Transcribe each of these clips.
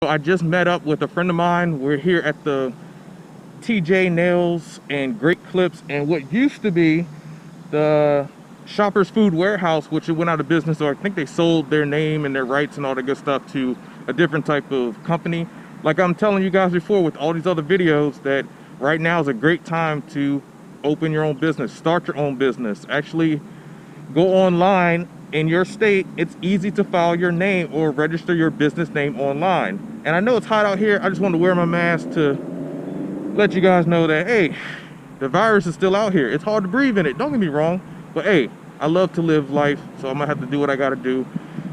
I just met up with a friend of mine. We're here at the TJ Nails and Great Clips and what used to be the Shoppers Food Warehouse, which it went out of business, or I think they sold their name and their rights and all that good stuff to a different type of company. Like I'm telling you guys before with all these other videos, that right now is a great time to open your own business, start your own business, actually go online. In your state, it's easy to file your name or register your business name online. And I know it's hot out here. I just want to wear my mask to let you guys know that, hey, the virus is still out here. It's hard to breathe in it, don't get me wrong, but hey, I love to live life, so I'm gonna have to do what I gotta do.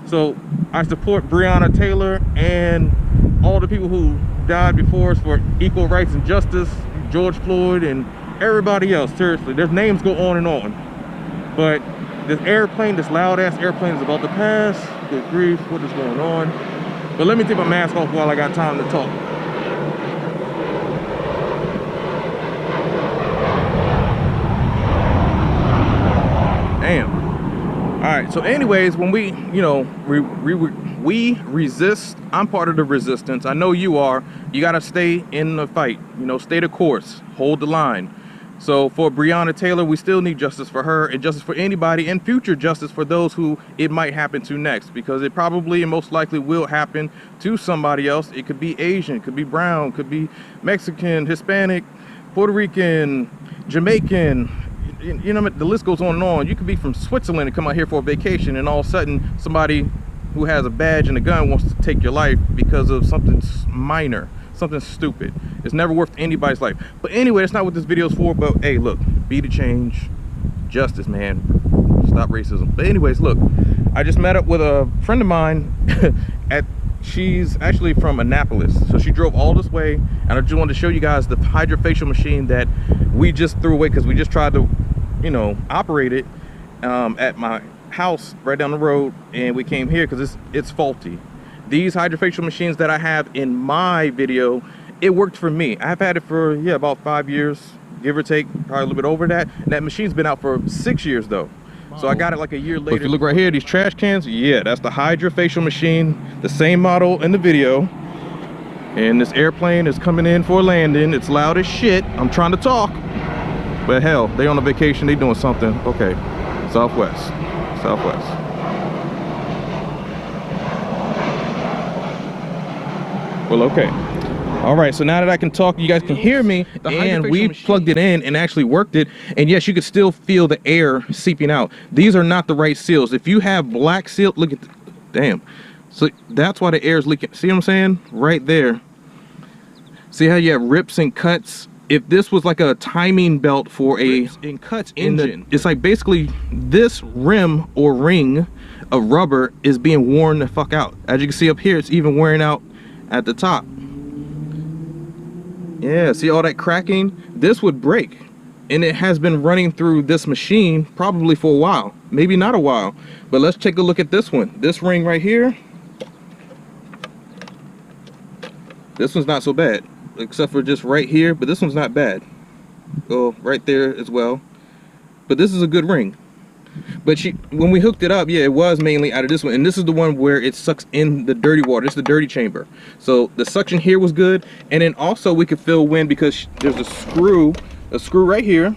So I support Breonna Taylor and all the people who died before us for equal rights and justice, George Floyd and everybody else. Seriously, their names go on and on. But this airplane, this loud ass airplane is about to pass. Good grief, what is going on? But let me take my mask off while I got time to talk. Damn. All right, so anyways, when we, you know, we resist, I'm part of the resistance. I know you are. You gotta stay in the fight, you know, stay the course, hold the line. So for Breonna Taylor, we still need justice for her and justice for anybody, and future justice for those who it might happen to next, because it probably and most likely will happen to somebody else. It could be Asian, it could be brown, could be Mexican, Hispanic, Puerto Rican, Jamaican, you know, the list goes on and on. You could be from Switzerland and come out here for a vacation, and all of a sudden somebody who has a badge and a gun wants to take your life because of something minor, something stupid. It's never worth anybody's life. But anyway, that's not what this video is for. But hey, look, be the change, justice, man, stop racism. But anyways, look, I just met up with a friend of mine she's actually from Annapolis, so she drove all this way, and I just wanted to show you guys the HydraFacial machine that we just threw away because we just tried to, you know, operate it at my house right down the road, and we came here because it's faulty. These HydraFacial machines that I have in my video, it worked for me. I've had it for, yeah, about 5 years, give or take, probably a little bit over that. And that machine's been out for 6 years though. So I got it like a year later. But if you look right here, these trash cans, yeah, that's the HydraFacial machine, the same model in the video. And this airplane is coming in for a landing. It's loud as shit. I'm trying to talk, but hell, they on a vacation, they doing something. Okay, Southwest. Well, okay. All right, so now that I can talk, you guys can hear me, and we plugged it in and actually worked it. And yes, you could still feel the air seeping out. These are not the right seals. If you have black seal, look at, damn. So that's why the air is leaking. See what I'm saying? Right there. See how you have rips and cuts? If this was like a timing belt for a rips and cuts engine, it's like basically this rim or ring of rubber is being worn the fuck out. As you can see up here, it's even wearing out at the top. Yeah, see all that cracking? This would break, and it has been running through this machine probably for a while, maybe not a while. But let's take a look at this one, this ring right here. This one's not so bad, except for just right here, but this one's not bad. Oh, right there as well. But this is a good ring. But when we hooked it up, yeah, it was mainly out of this one, and this is the one where it sucks in the dirty water. It's the dirty chamber. So the suction here was good, and then also we could feel wind because there's a screw right here,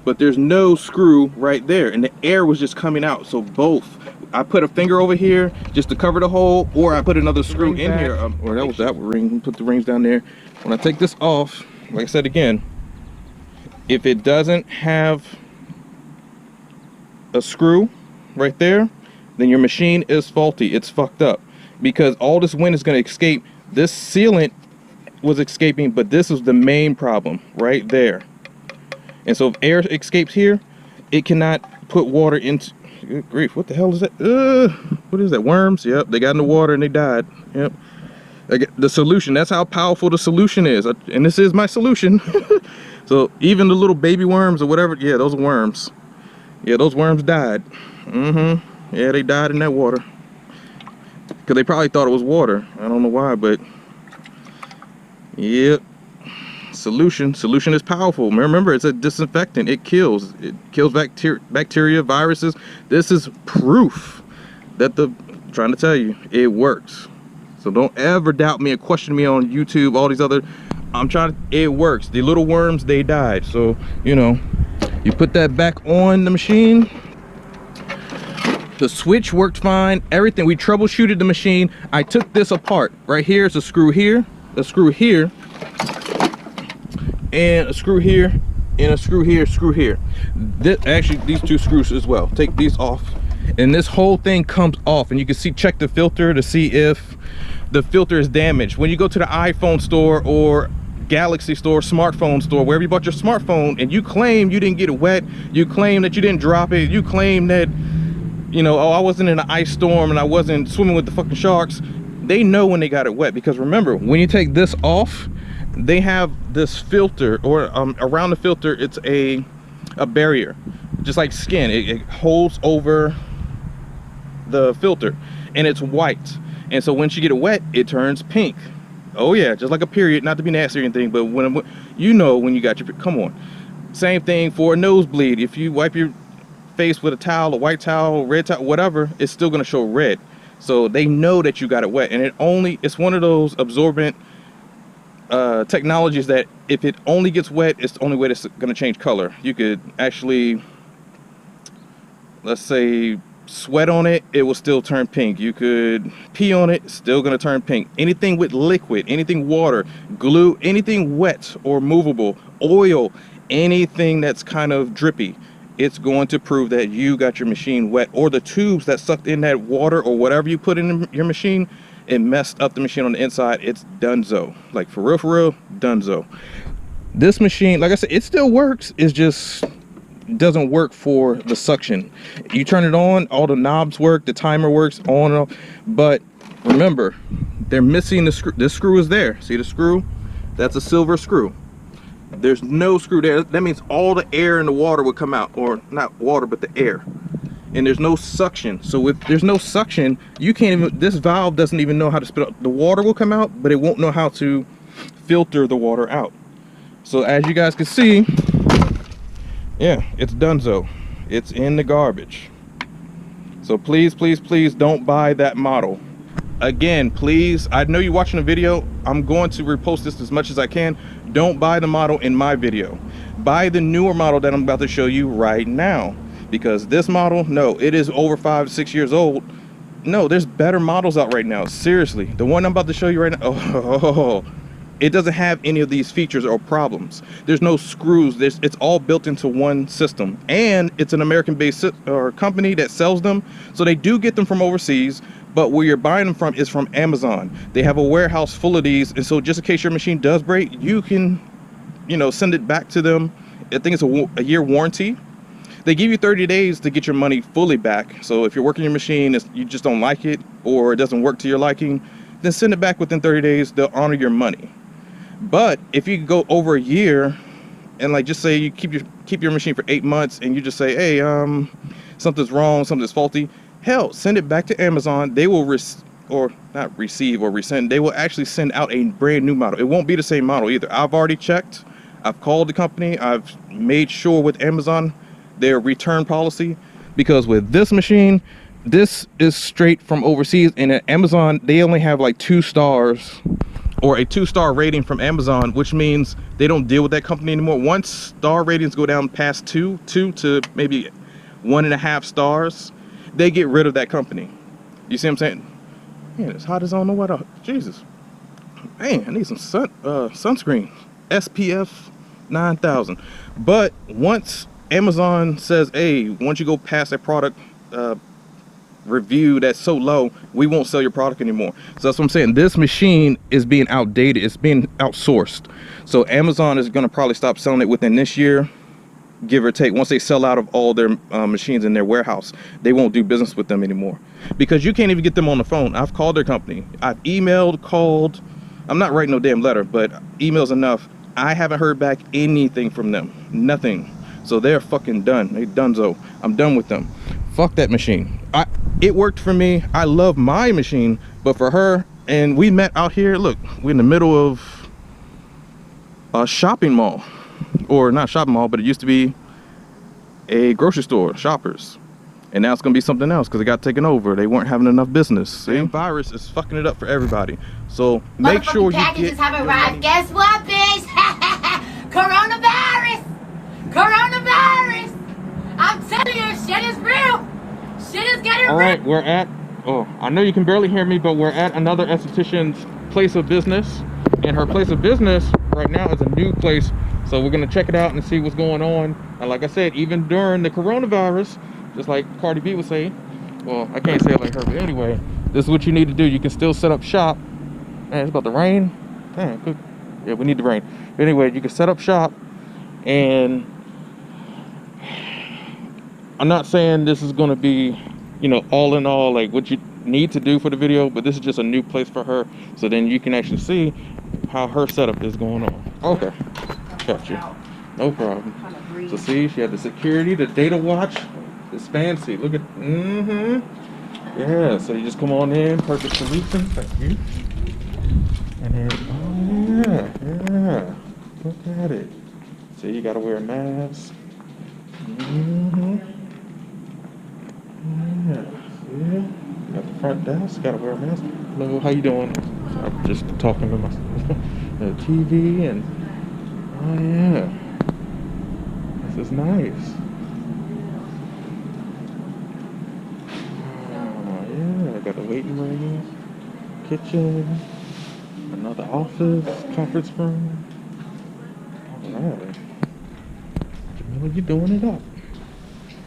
but there's no screw right there, and the air was just coming out. So both, I put a finger over here just to cover the hole, or I put another screw in here, or that was that ring. Put the rings down there. When I take this off, like I said again, if it doesn't have a screw right there, then your machine is faulty. It's fucked up, because all this wind is going to escape. This sealant was escaping, but this is the main problem right there. And so if air escapes here, it cannot put water into, good grief, what the hell is that? What is that? Worms? Yep, they got in the water and they died. Yep. The solution, that's how powerful the solution is, and this is my solution. So even the little baby worms or whatever, yeah, those are worms. Yeah, those worms died. Yeah, they died in that water. Because they probably thought it was water. I don't know why, but yep. Solution is powerful. Remember, it's a disinfectant. It kills bacteria, viruses. This is proof that I'm trying to tell you, it works. So don't ever doubt me or question me on YouTube, all these other, it works. The little worms, they died. So, you know, you put that back on the machine. The switch worked fine, everything. We troubleshooted the machine. I took this apart. Right here is a screw here, a screw here, and a screw here, and a screw here, screw here. Actually, these two screws as well. Take these off. And this whole thing comes off, and you can see, check the filter to see if the filter is damaged. When you go to the iPhone store or Galaxy store, smartphone store, wherever you bought your smartphone, and you claim you didn't get it wet, you claim that you didn't drop it, you claim that, you know, oh, I wasn't in an ice storm and I wasn't swimming with the fucking sharks, they know when they got it wet. Because remember, when you take this off, they have this filter, or around the filter, it's a barrier, just like skin. It holds over the filter, and it's white. And so once you get it wet, it turns pink. Oh yeah, just like a period. Not to be nasty or anything, but when you know when you got your, come on. Same thing for a nosebleed. If you wipe your face with a towel, a white towel, red towel, whatever, it's still going to show red. So they know that you got it wet. And it's one of those absorbent technologies that if it only gets wet, it's the only way that's going to change color. You could actually, let's say, sweat on it, it will still turn pink. You could pee on it, still going to turn pink. Anything with liquid, anything water, glue, anything wet or movable, oil, anything that's kind of drippy, it's going to prove that you got your machine wet, or the tubes that sucked in that water or whatever you put in your machine, it messed up the machine on the inside. It's donezo. Like for real, donezo. This machine, like I said, it still works. It's just doesn't work for the suction. You turn it on, all the knobs work, the timer works, on and off. But remember, they're missing the screw. This screw is there. See the screw? That's a silver screw. There's no screw there. That means all the air and the water would come out, or not water, but the air. And there's no suction. So if there's no suction, you can't even, this valve doesn't even know how to spit out. The water will come out, but it won't know how to filter the water out. So as you guys can see, yeah, it's donezo. It's in the garbage. So please, please, please don't buy that model. Again, please, I know you're watching the video. I'm going to repost this as much as I can. Don't buy the model in my video. Buy the newer model that I'm about to show you right now. Because this model, no, it is over 5 to 6 years old. No, there's better models out right now. Seriously, the one I'm about to show you right now, it doesn't have any of these features or problems. There's no screws. It's all built into one system, and it's an American-based company that sells them. So they do get them from overseas, but where you're buying them from is from Amazon. They have a warehouse full of these, and so just in case your machine does break, you can, you know, send it back to them. I think it's a year warranty. They give you 30 days to get your money fully back. So if you're working your machine, you just don't like it, or it doesn't work to your liking, then send it back within 30 days. They'll honor your money. But if you go over a year, and like just say you keep your machine for 8 months, and you just say, hey, something's wrong, something's faulty, hell, send it back to Amazon. They will not receive or resend. They will actually send out a brand new model. It won't be the same model either. I've already checked. I've called the company. I've made sure with Amazon their return policy, because with this machine, this is straight from overseas, and at Amazon they only have like 2 stars, or a 2-star rating from Amazon, which means they don't deal with that company anymore. Once star ratings go down past 2 to maybe 1.5 stars, they get rid of that company. You see what I'm saying? Man, it's hot as I don't know what else. Jesus, man, I need some sunscreen, SPF 9000. But once Amazon says, hey, once you go past that product review that's so low, we won't sell your product anymore. So that's what I'm saying. This machine is being outdated. It's being outsourced. So Amazon is going to probably stop selling it within this year, give or take. Once they sell out of all their machines in their warehouse, they won't do business with them anymore, because you can't even get them on the phone. I've called their company. I've emailed, called. I'm not writing no damn letter, but email's enough. I haven't heard back anything from them. Nothing. So they're fucking done. They donezo. I'm done with them. Fuck that machine. It worked for me. I love my machine, but for her, and we met out here. Look, we're in the middle of a shopping mall, or not shopping mall, but it used to be a grocery store, Shoppers. And now it's gonna be something else because it got taken over. They weren't having enough business. See, virus is fucking it up for everybody. So make sure you packages have arrived. Guess what, bitch? Coronavirus. Coronavirus. I'm telling you, shit is real. Shit is getting real. All right, we're at. Oh, I know you can barely hear me, but we're at another esthetician's place of business, and her place of business right now is a new place. So we're gonna check it out and see what's going on. And like I said, even during the coronavirus, just like Cardi B would say, well, I can't say it like her, but anyway, this is what you need to do. You can still set up shop. Man, it's about to rain. Damn, good. Yeah, we need the rain. But anyway, you can set up shop, and I'm not saying this is gonna be, you know, all in all, like what you need to do for the video, but this is just a new place for her. So then you can actually see how her setup is going on. Okay, got you. No problem. So see, she had the security, the data watch. It's fancy. Look at, yeah, so you just come on in, perfect solution. Thank you. And then, oh yeah, look at it. See, you gotta wear a mask. Yeah, got the front desk, gotta wear a mask. Hello, how you doing? So I'm just talking to my TV and, oh yeah, this is nice. Got the waiting room, kitchen, another office, conference room. Alright. Jamila, you doing it up.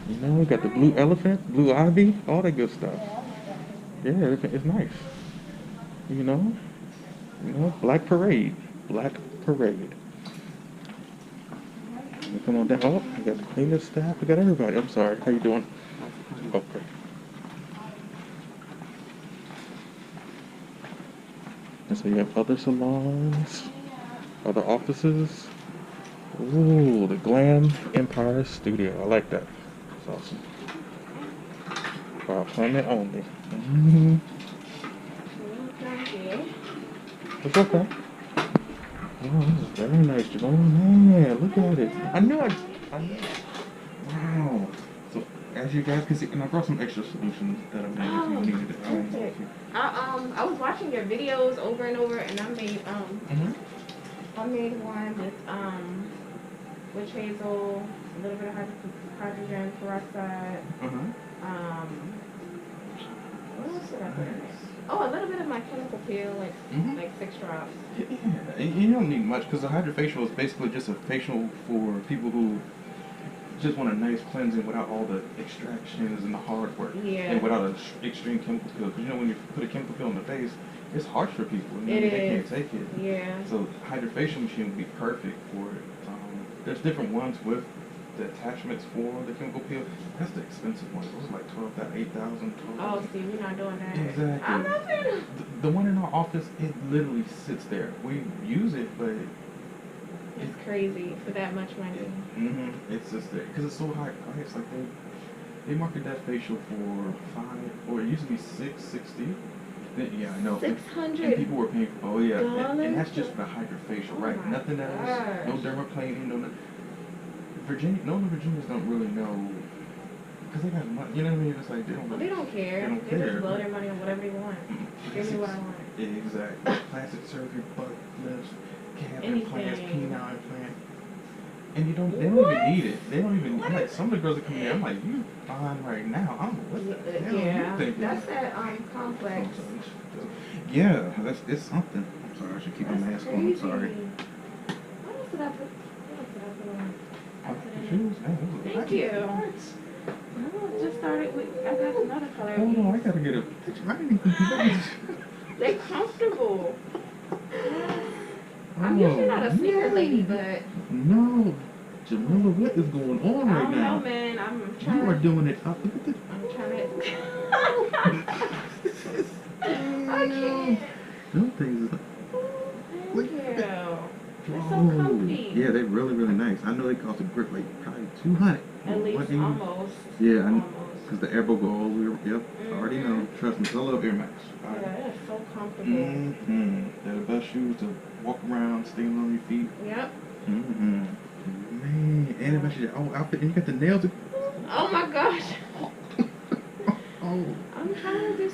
You know, we got the blue elephant, blue ivy, all that good stuff. Yeah, it's nice. You know, black parade. Black parade. We come on down. Oh, we got the cleaner staff. We got everybody. I'm sorry. How you doing? Okay. And so you have other salons, other offices. Ooh, the Glam Empire Studio. I like that. That's awesome. For appointment only. It's okay. Oh, this is very nice, Javon. Man, look at it. I know. Wow. So, as you guys can see, and I brought some extra solutions that I made if you needed it. I was watching your videos over and over, and I made I made one with witch hazel, a little bit of hydrogen peroxide. What else did I put in there? Oh, a little bit of my chemical peel, like 6 drops. Yeah, you don't need much because the HydraFacial is basically just a facial for people who just want a nice cleansing without all the extractions and the hard work. Yeah. And without an extreme chemical peel. Because you know when you put a chemical peel in the face, it's harsh for people. They can't take it. Yeah. So HydraFacial machine would be perfect for it. There's different ones with the attachments for the chemical peel. That's the expensive one. Those are like $8,000. Oh, see, we're not doing that. Exactly. I'm not doing the one in our office, it literally sits there. We use it, but it's crazy for that much money. It's just there because it's so high price. Like they market that facial for $5, or it used to be $660. Yeah, I know. 600. And people were paying for, and that's just for the HydraFacial, right? Nothing else. Gosh. No dermaplaning, no. Virginians don't really know because they got money. You know what I mean? It's like they don't. They don't care. They just blow their money on whatever they want. Give me what I want. Exactly. Plastic surgery, butt lifts, calf implants, penile implant. And they don't even need it. They don't even, like, some of the girls that come in here, I'm like, you fine right now. I'm what the hell you thinking? That's that complex. Yeah, it's something. I'm sorry, I should keep my mask on. I'm sorry. What else did I put on? Thank you. I just started with, I got another color. Hold on, I gotta get a picture. I didn't even do that. They're comfortable. I'm usually not a sneaker lady, but... No. Jamila, what is going on right now? I don't know, man. I'm trying You are doing it up. Look at this. I'm trying to... I can't. Those things is... Thank you. They're so comfy. Yeah, they're really, really nice. I know they cost a grip like probably $200. At least, almost. Yeah, I know. Because the air will go all the way. Yep, I already know. Trust me, I love Air Max. Yeah, they're so comfortable. They're the best shoes to walk around, stand on your feet. Yep. Man, and it matches your whole outfit, and you got the nails. Oh my gosh.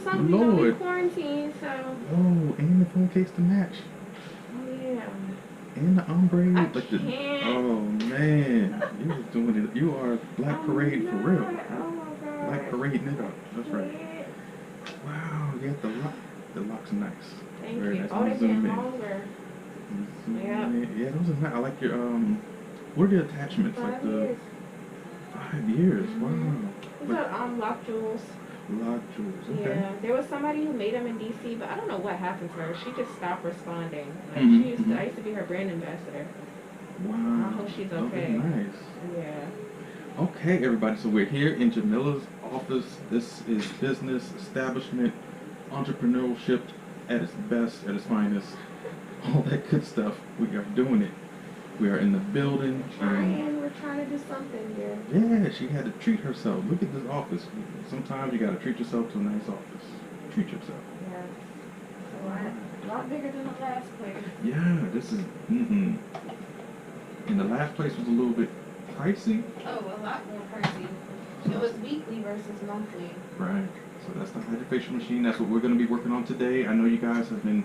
something. We don't Lord. be quarantined, so. Oh, and the phone case to match. Oh yeah. And the ombre. I like the, can't. oh man, you was doing it. You are Black Parade for real. Oh my god. Black Parade nigga. That's right. Yeah. Wow, you got the lock. The lock's nice. Thank Very you. nice. Oh, they're Zoom getting in. longer. Zoom Yeah. in. Yeah, those are nice. I like your what are the attachments? 5 like the years. 5 years. Wow. These are lock jewels. Lock jewels. Okay. Yeah, there was somebody who made them in DC, but I don't know what happened to her. She just stopped responding. Like I used to be her brand ambassador. Wow. I hope she's Oh, okay. nice. Yeah. Okay, everybody. So we're here in Jamila's office. This is business, establishment, entrepreneurship at its best, at its finest. All that good stuff. We are doing it. We are in the building. We're trying to do something here. Yeah, she had to treat herself. Look at this office. Sometimes you gotta treat yourself to a nice office. Treat yourself. Yeah. A lot bigger than the last place. Yeah, this is. And the last place was a little bit pricey. Oh, a lot more pricey. It was weekly versus monthly. Right. So that's the HydraFacial machine. That's what we're going to be working on today. I know you guys have been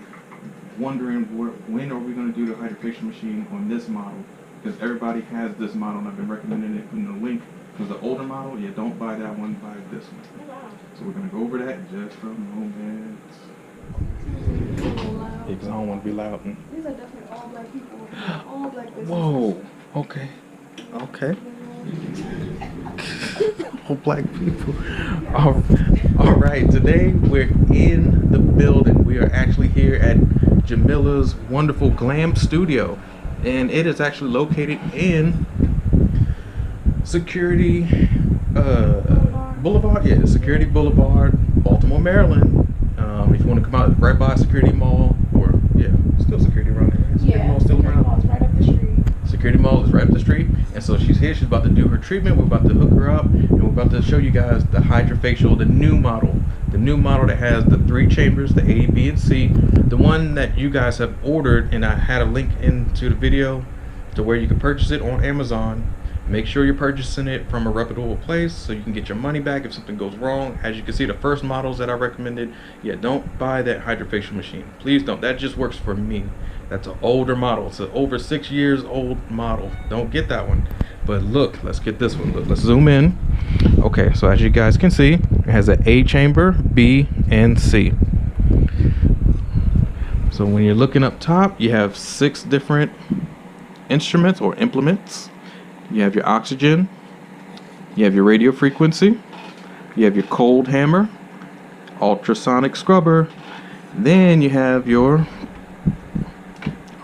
wondering when are we going to do the HydraFacial machine on this model, because everybody has this model and I've been recommending it, putting a link. Because the older model, you don't buy that one, buy this one. Oh, wow. So we're going to go over that in just a moment. Because I don't want to be loud. These are definitely all black people. All black businesses. Whoa. Okay. Okay. All black people. All right. Today we're in the building. We are actually here at Jamila's wonderful glam studio, and it is actually located in Security Boulevard. Yeah, Security Boulevard, Baltimore, Maryland. If you want to come out right by Security Mall, or still Security around there. Security Mall still around. Mall's right up the street. Security Mall is right up the street, and so she's here. She's about to do her treatment. We're about to hook her up, and we're about to show you guys the HydraFacial, the new model that has the 3 chambers, the A, B, and C. The one that you guys have ordered, and I had a link into the video to where you can purchase it on Amazon. Make sure you're purchasing it from a reputable place so you can get your money back if something goes wrong. As you can see, the first models that I recommended, don't buy that HydraFacial machine. Please don't. That just works for me. That's an older model. It's an over 6 years old model. Don't get that one. But look, let's get this one. Look, let's zoom in. Okay, so as you guys can see, it has an A chamber, B, and C. So when you're looking up top, you have 6 different instruments or implements. You have your oxygen, you have your radio frequency, you have your cold hammer, ultrasonic scrubber, then you have your,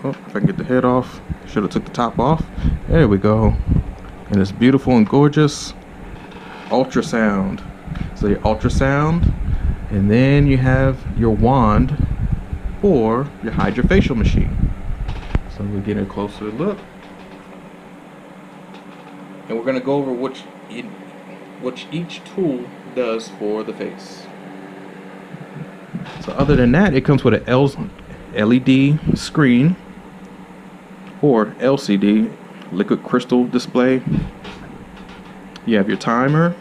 oh, if I can get the head off, should have took the top off, there we go, and it's beautiful and gorgeous, ultrasound, so your ultrasound, and then you have your wand for your HydraFacial machine. So we're getting a closer look. And we're going to go over which each tool does for the face. So other than that, it comes with an LED screen or LCD, liquid crystal display. You have your timer,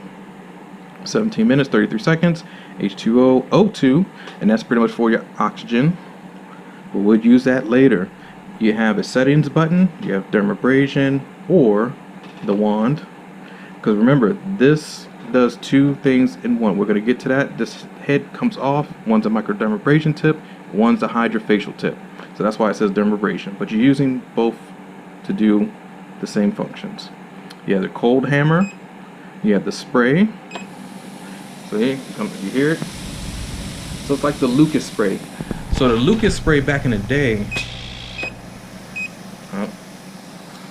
17 minutes, 33 seconds, h2o2, and that's pretty much for your oxygen. We would use that later. You have a settings button, you have dermabrasion, or the wand, because remember, this does 2 things in one. We're going to get to that. This head comes off. One's a microdermabrasion tip, one's a HydraFacial tip. So that's why it says dermabrasion, but you're using both to do the same functions. You have the cold hammer, you have the spray. See, you hear it? So it's like the Lucas spray. So the Lucas spray back in the day,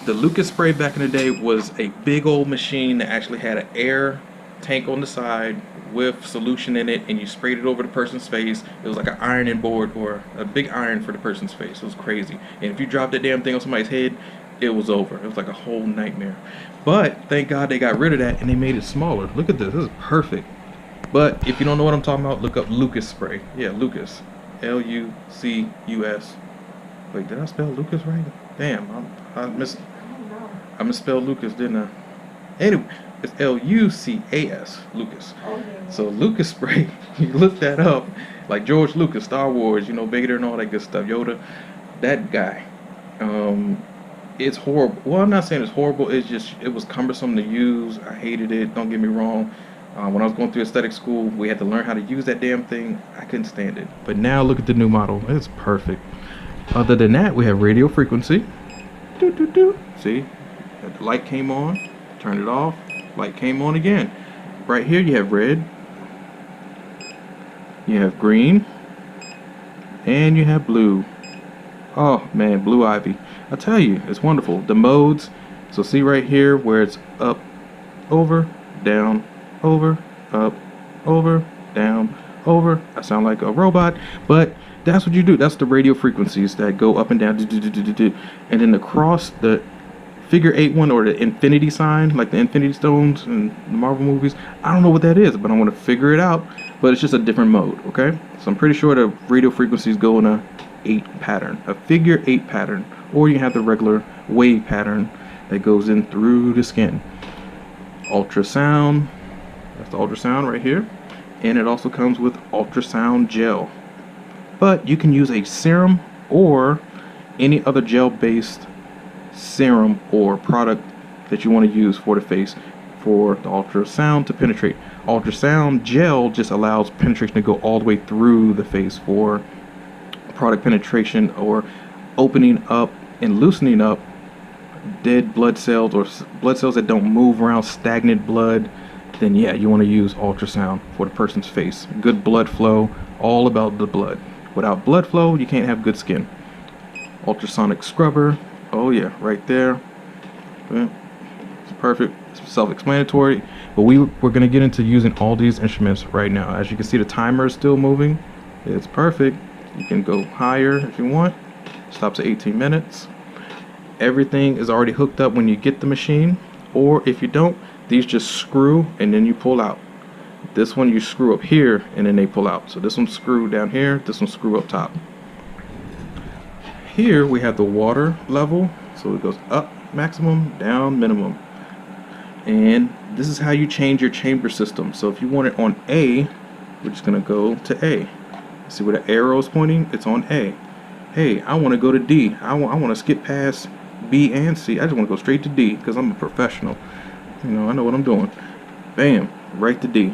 the Lucas spray back in the day was a big old machine that actually had an air tank on the side with solution in it, and you sprayed it over the person's face. It was like an ironing board or a big iron for the person's face. It was crazy. And if you dropped that damn thing on somebody's head, it was over. It was like a whole nightmare. But thank God they got rid of that and they made it smaller. Look at this. This is perfect. But if you don't know what I'm talking about, look up Lucas spray. Yeah, Lucas. Lucus. Wait, did I spell Lucas right? Damn, I misspelled Lucas, didn't I? Anyway, it's Lucas, Lucas. Oh, yeah. So Lucas spray, you look that up, like George Lucas, Star Wars, you know, Vader and all that good stuff, Yoda, that guy. It's horrible. Well, I'm not saying it's horrible. It's just, it was cumbersome to use. I hated it. Don't get me wrong. When I was going through aesthetic school, we had to learn how to use that damn thing. I couldn't stand it. But now look at the new model. It's perfect. Other than that, we have radio frequency. Doo, doo, doo. See, the light came on. Turn it off. Light came on again. Right here, you have red. You have green. And you have blue. Oh man, blue ivy. I tell you, it's wonderful. The modes. So see right here where it's up, over, down, over, up, over, down, over. I sound like a robot, but that's what you do. That's the radio frequencies that go up and down. And then across the figure 8 one, or the infinity sign, like the infinity stones in the Marvel movies. I don't know what that is, but I want to figure it out. But it's just a different mode, okay? So I'm pretty sure the radio frequencies go in a 8 pattern, a figure 8 pattern, or you have the regular wave pattern that goes in through the skin. Ultrasound, that's the ultrasound right here, and it also comes with ultrasound gel. But you can use a serum or any other gel-based serum or product that you want to use for the face for the ultrasound to penetrate. Ultrasound gel just allows penetration to go all the way through the face for product penetration or opening up and loosening up dead blood cells or blood cells that don't move around, stagnant blood. Then yeah, you want to use ultrasound for the person's face. Good blood flow, all about the blood. Without blood flow, you can't have good skin. Ultrasonic scrubber, oh yeah, right there. It's perfect, it's self-explanatory. But we're going to get into using all these instruments right now. As you can see, the timer is still moving. It's perfect. You can go higher if you want. Stops at 18 minutes. Everything is already hooked up when you get the machine, or if you don't, these just screw and then you pull out. This one you screw up here and then they pull out. So this one's screw down here, this one's screw up top. Here we have the water level, so it goes up maximum, down minimum. And this is how you change your chamber system. So if you want it on A, we're just gonna go to A. See where the arrow is pointing? It's on A. Hey, I want to go to D. I want to skip past B and C. I just want to go straight to D because I'm a professional. You know, I know what I'm doing. Bam, right to D.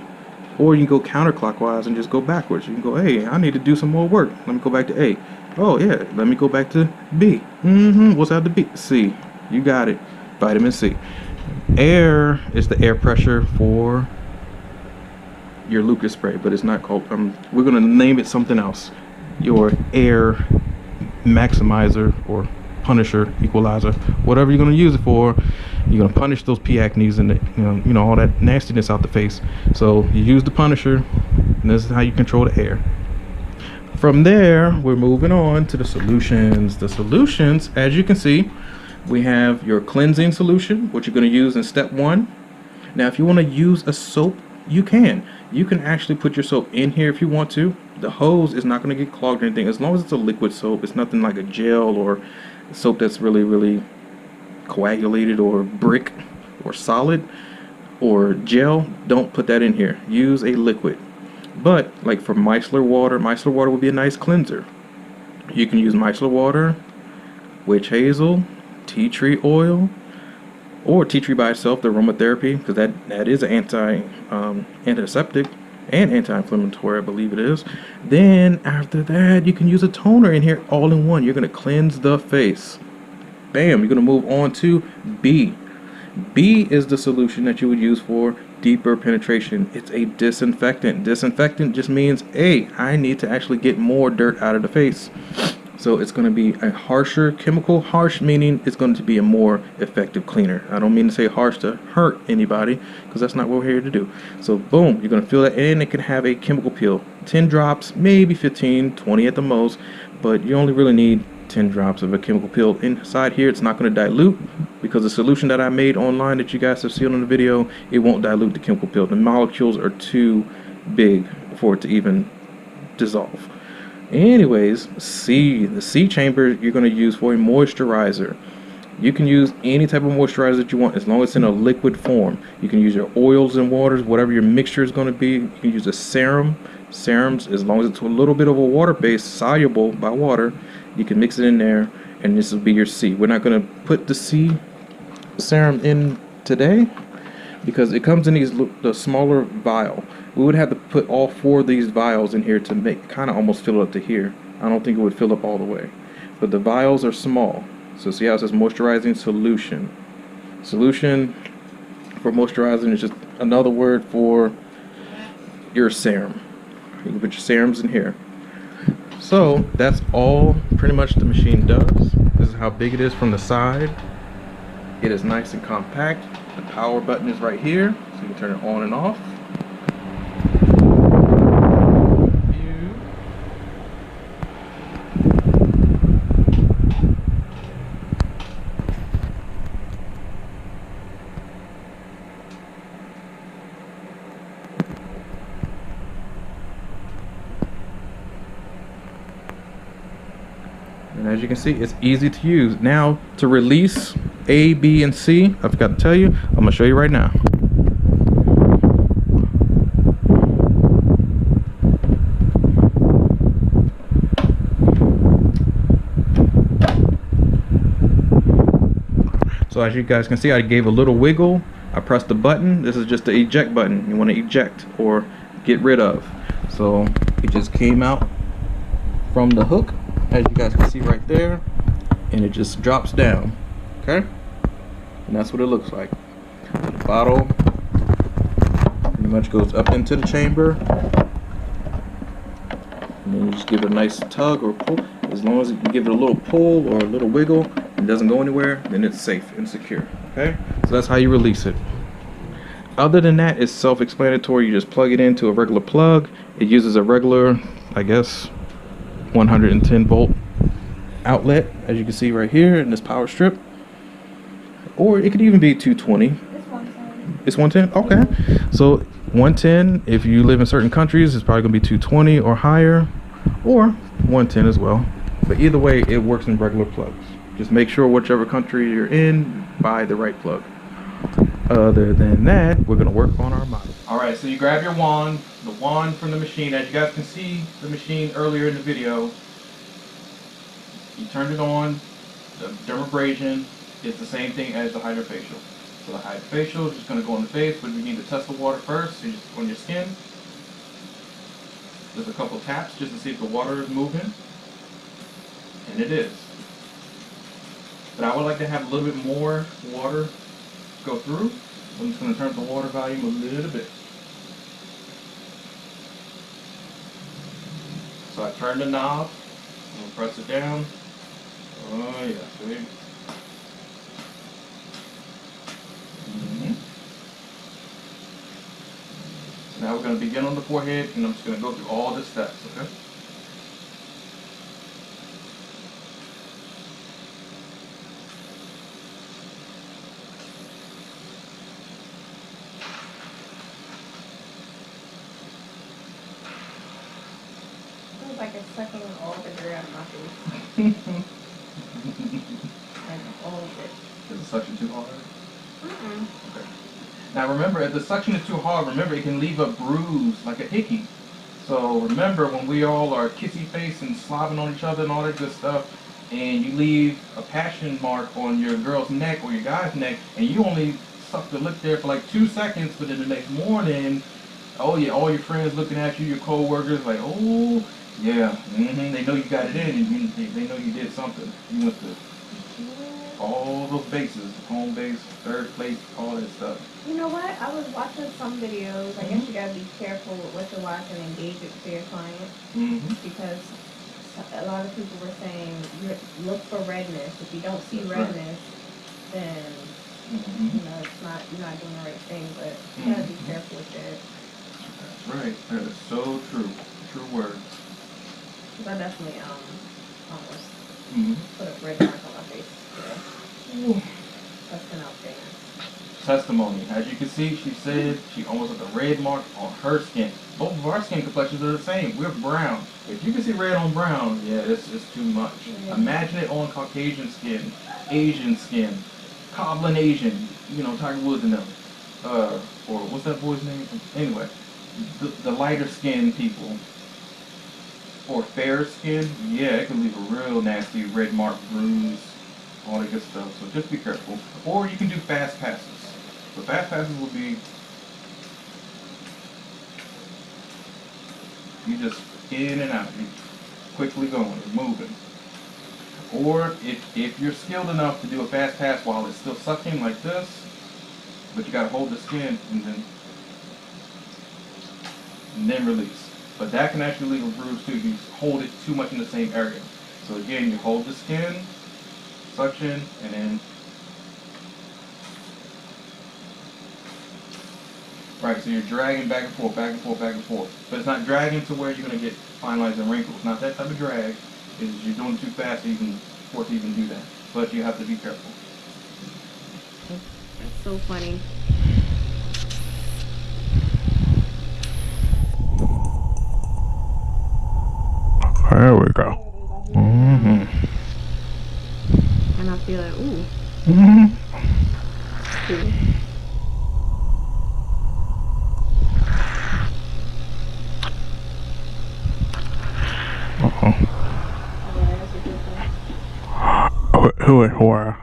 Or you can go counterclockwise and just go backwards. You can go, hey, I need to do some more work. Let me go back to A. Oh yeah, let me go back to B. What's out the B? C. You got it. Vitamin C. Air is the air pressure for your Lucas spray, but it's not called, we're going to name it something else. Your air maximizer or punisher, equalizer, whatever you're going to use it for. You're going to punish those P. acnes and you know all that nastiness out the face. So you use the punisher, and this is how you control the air. From there, we're moving on to the solutions. The solutions, as you can see, we have your cleansing solution, which you're going to use in step 1. Now, if you want to use a soap, you can. You can actually put your soap in here if you want to. The hose is not going to get clogged or anything. As long as it's a liquid soap, it's nothing like a gel or soap that's really coagulated or brick or solid or gel. Don't put that in here. Use a liquid. But like for micellar water would be a nice cleanser. You can use micellar water, witch hazel, tea tree oil, or tea tree by itself, the aromatherapy, because that is an antiseptic and anti-inflammatory, I believe it is. Then after that, you can use a toner in here all in one. You're going to cleanse the face. Bam, you're going to move on to B. B is the solution that you would use for deeper penetration. It's a disinfectant. Disinfectant just means, hey, I need to actually get more dirt out of the face. So it's going to be a harsher chemical. Harsh meaning it's going to be a more effective cleaner. I don't mean to say harsh to hurt anybody, because that's not what we're here to do. So boom, you're going to feel that, and it can have a chemical peel. 10 drops, maybe 15, 20 at the most, but you only really need 10 drops of a chemical peel. Inside here, it's not going to dilute, because the solution that I made online that you guys have seen on the video, it won't dilute the chemical peel. The molecules are too big for it to even dissolve. Anyways, C, the C chamber you're going to use for a moisturizer. You can use any type of moisturizer that you want as long as it's in a liquid form. You can use your oils and waters, whatever your mixture is going to be. You can use a serum. Serums, as long as it's a little bit of a water base, soluble by water, you can mix it in there, and this will be your C. We're not going to put the C serum in today because it comes in the smaller vial. We would have to put all 4 of these vials in here to make kind of almost fill it up to here. I don't think it would fill up all the way, but the vials are small. So see how it says moisturizing solution. Solution for moisturizing is just another word for your serum. You can put your serums in here. So that's all pretty much the machine does. This is how big it is from the side. It is nice and compact. The power button is right here, so you can turn it on and off. And as you can see, it's easy to use. Now, to release A, B, and C, I forgot to tell you, I'm going to show you right now. So as you guys can see, I gave a little wiggle. I pressed the button. This is just the eject button. You want to eject or get rid of. So it just came out from the hook, as you guys can see right there, and it just drops down. Okay, and that's what it looks like. The bottle pretty much goes up into the chamber, and then you just give it a nice tug or pull. As long as you give it a little pull or a little wiggle and it doesn't go anywhere, then it's safe and secure. Okay, so that's how you release it. Other than that, it's self-explanatory. You just plug it into a regular plug. It uses a regular, I guess, 110 volt outlet, as you can see right here in this power strip, or it could even be 220. It's 110. Okay, so 110 if you live in certain countries, it's probably gonna be 220 or higher, or 110 as well. But either way, it works in regular plugs. Just make sure whichever country you're in, buy the right plug. Other than that, we're gonna work on our model. All right, so you grab your wand, the wand from the machine. As you guys can see the machine earlier in the video, you turn it on. The dermabrasion is the same thing as the HydraFacial. So the HydraFacial is just gonna go on the face, but we need to test the water first. So you just on your skin. There's a couple taps just to see if the water is moving, and it is. But I would like to have a little bit more water go through. I'm just going to turn up the water volume a little bit. So I turn the knob, I'm going to press it down. Oh yeah, see? So now we're going to begin on the forehead, and I'm just going to go through all the steps, okay? Like it's sucking all the air out of my face. Like all of it. Is the suction too hard? Mm-mm. Okay. Now remember, if the suction is too hard, remember it can leave a bruise, like a hickey. So remember, when we all are kissy face and slobbing on each other and all that good stuff, and you leave a passion mark on your girl's neck or your guy's neck, and you only suck the lip there for like 2 seconds, but then the next morning, oh yeah, all your friends looking at you, your co-workers, like, oh, yeah, they know you got it in, and they know you did something. You went to all those bases, home base, third place, all that stuff. You know what? I was watching some videos. I guess you gotta be careful with what you watch and engage it to your client. Because a lot of people were saying, look for redness. If you don't see redness, then you know it's not, you're not doing the right thing. But you gotta be careful with that. That's right. That is so true. True words. Because I definitely almost put a red mark on my face today. That's an outfit. Testimony. As you can see, she said she almost had a red mark on her skin. Both of our skin complexions are the same. We're brown. If you can see red on brown, yeah, it's too much. Imagine it on Caucasian skin. Asian skin, Coblin Asian, you know, Tiger Woods and them, or what's that boy's name? Anyway, the lighter skin people, or fair skin, yeah, it can leave a real nasty red mark, bruise, all that good stuff. So just be careful. Or you can do fast passes. So fast passes will be, you just in and out, you quickly going, moving. Or if you're skilled enough to do a fast pass while it's still sucking like this, but you gotta hold the skin and then release. But that can actually leave a bruise too if you hold it too much in the same area. So again, you hold the skin, suction, and then right, so you're dragging back and forth, back and forth, back and forth. But it's not dragging to where you're gonna get fine lines and wrinkles. Not that type of drag. Is you're doing it too fast for it to even do that. But you have to be careful. That's so funny. There we go. Mm-hmm. And I feel like, ooh. Mm-hmm. Cool. Who is where?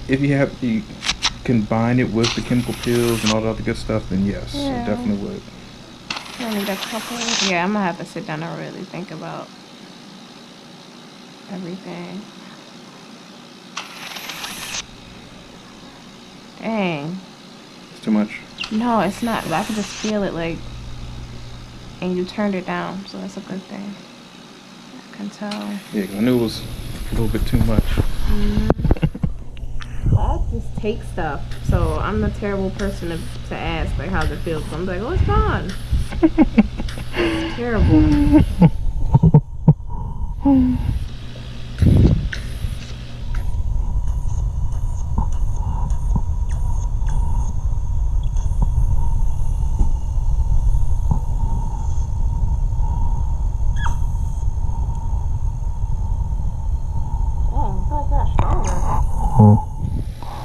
If you combine it with the chemical peels and all the other good stuff, then yes, Yeah. it definitely would. I need a couple. Yeah, I'm gonna have to sit down and really think about everything. Dang. It's too much. No, it's not. But I can just feel it, like, and you turned it down, so that's a good thing. I can tell. Yeah, 'cause I knew it was a little bit too much. I just take stuff, so I'm the terrible person to ask, like, how's it feel? So I'm like, oh, it's gone. It's terrible.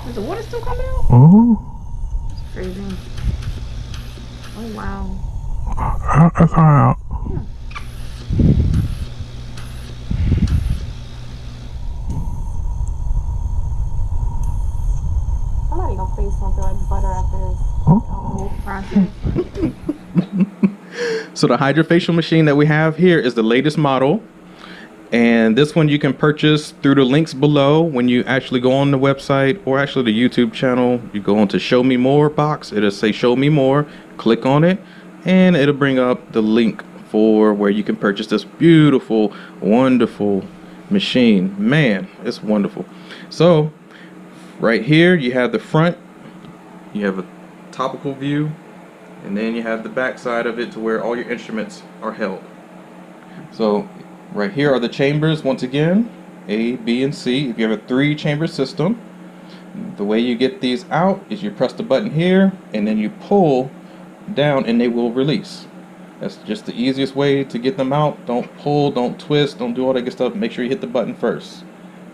Is the water still coming out? Mm-hmm. It's crazy. Oh, wow. It's out. Somebody gonna face something like butter after this whole process. So the HydraFacial machine that we have here is the latest model. And this one you can purchase through the links below. When you actually go on the website or actually the YouTube channel, you go into Show Me More box. It'll say Show Me More. Click on it and it'll bring up the link for where you can purchase this beautiful, wonderful machine. Man, it's wonderful. So right here you have the front, you have a topical view, and then you have the back side of it to where all your instruments are held. So right here are the chambers once again, A, B, and C. If you have a 3-chamber system, the way you get these out is you press the button here and then you pull down and they will release. That's just the easiest way to get them out. Don't pull, don't twist, don't do all that good stuff. Make sure you hit the button first,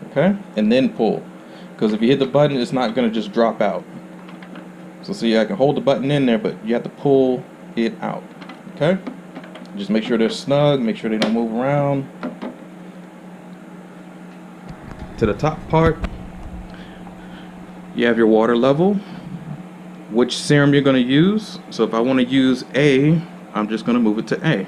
okay? And then pull. Because if you hit the button, it's not going to just drop out. So see, I can hold the button in there, but you have to pull it out, okay? Just make sure they're snug, make sure they don't move around. To the top part, you have your water level, which serum you're going to use. So if I want to use A, I'm just going to move it to A.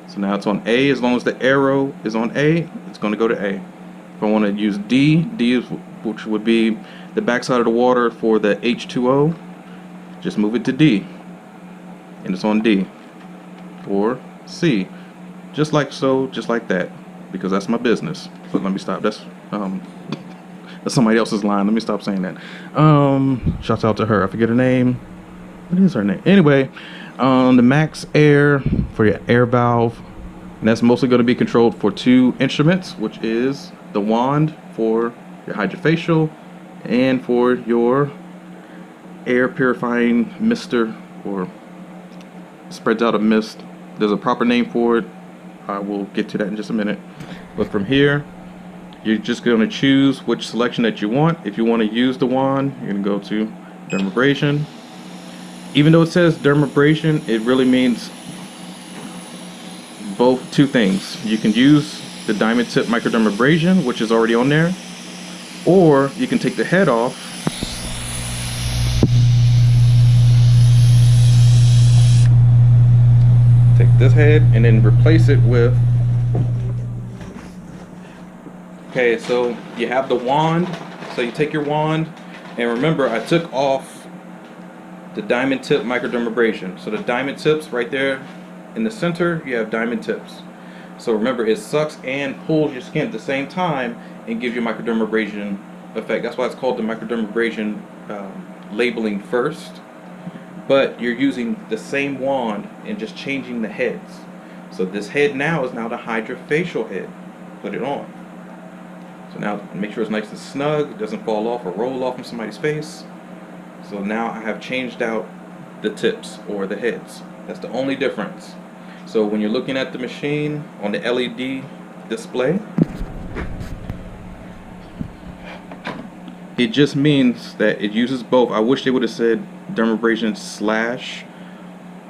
So now it's on A. As long as the arrow is on A, it's going to go to A. If I want to use D, D is which would be the backside of the water for the H2O. Just move it to D, and it's on D, or C, just like so, just like that, because that's my business. So let me stop. That's somebody else's line. Let me stop saying that. Shouts out to her. I forget her name. What is her name? Anyway, the max air for your air valve, and that's mostly going to be controlled for 2 instruments, which is the wand for your HydraFacial and for your air purifying mister, or spreads out a mist. There's a proper name for it. I will get to that in just a minute. But from here, you're just going to choose which selection that you want. If you want to use the wand, you're going to go to dermabrasion. Even though it says dermabrasion, it really means both 2 things. You can use the diamond tip microdermabrasion, which is already on there, or you can take the head off this head and then replace it with, okay, so you have the wand. So you take your wand, and remember, I took off the diamond tip microdermabrasion. So the diamond tips right there in the center, you have diamond tips. So remember, it sucks and pulls your skin at the same time and gives you microdermabrasion effect. That's why it's called the microdermabrasion labeling first. But you're using the same wand and just changing the heads. So this head now is now the HydraFacial head. Put it on. So now make sure it's nice and snug. It doesn't fall off or roll off from somebody's face. So now I have changed out the tips or the heads. That's the only difference. So when you're looking at the machine on the LED display, it just means that it uses both. I wish they would have said dermabrasion slash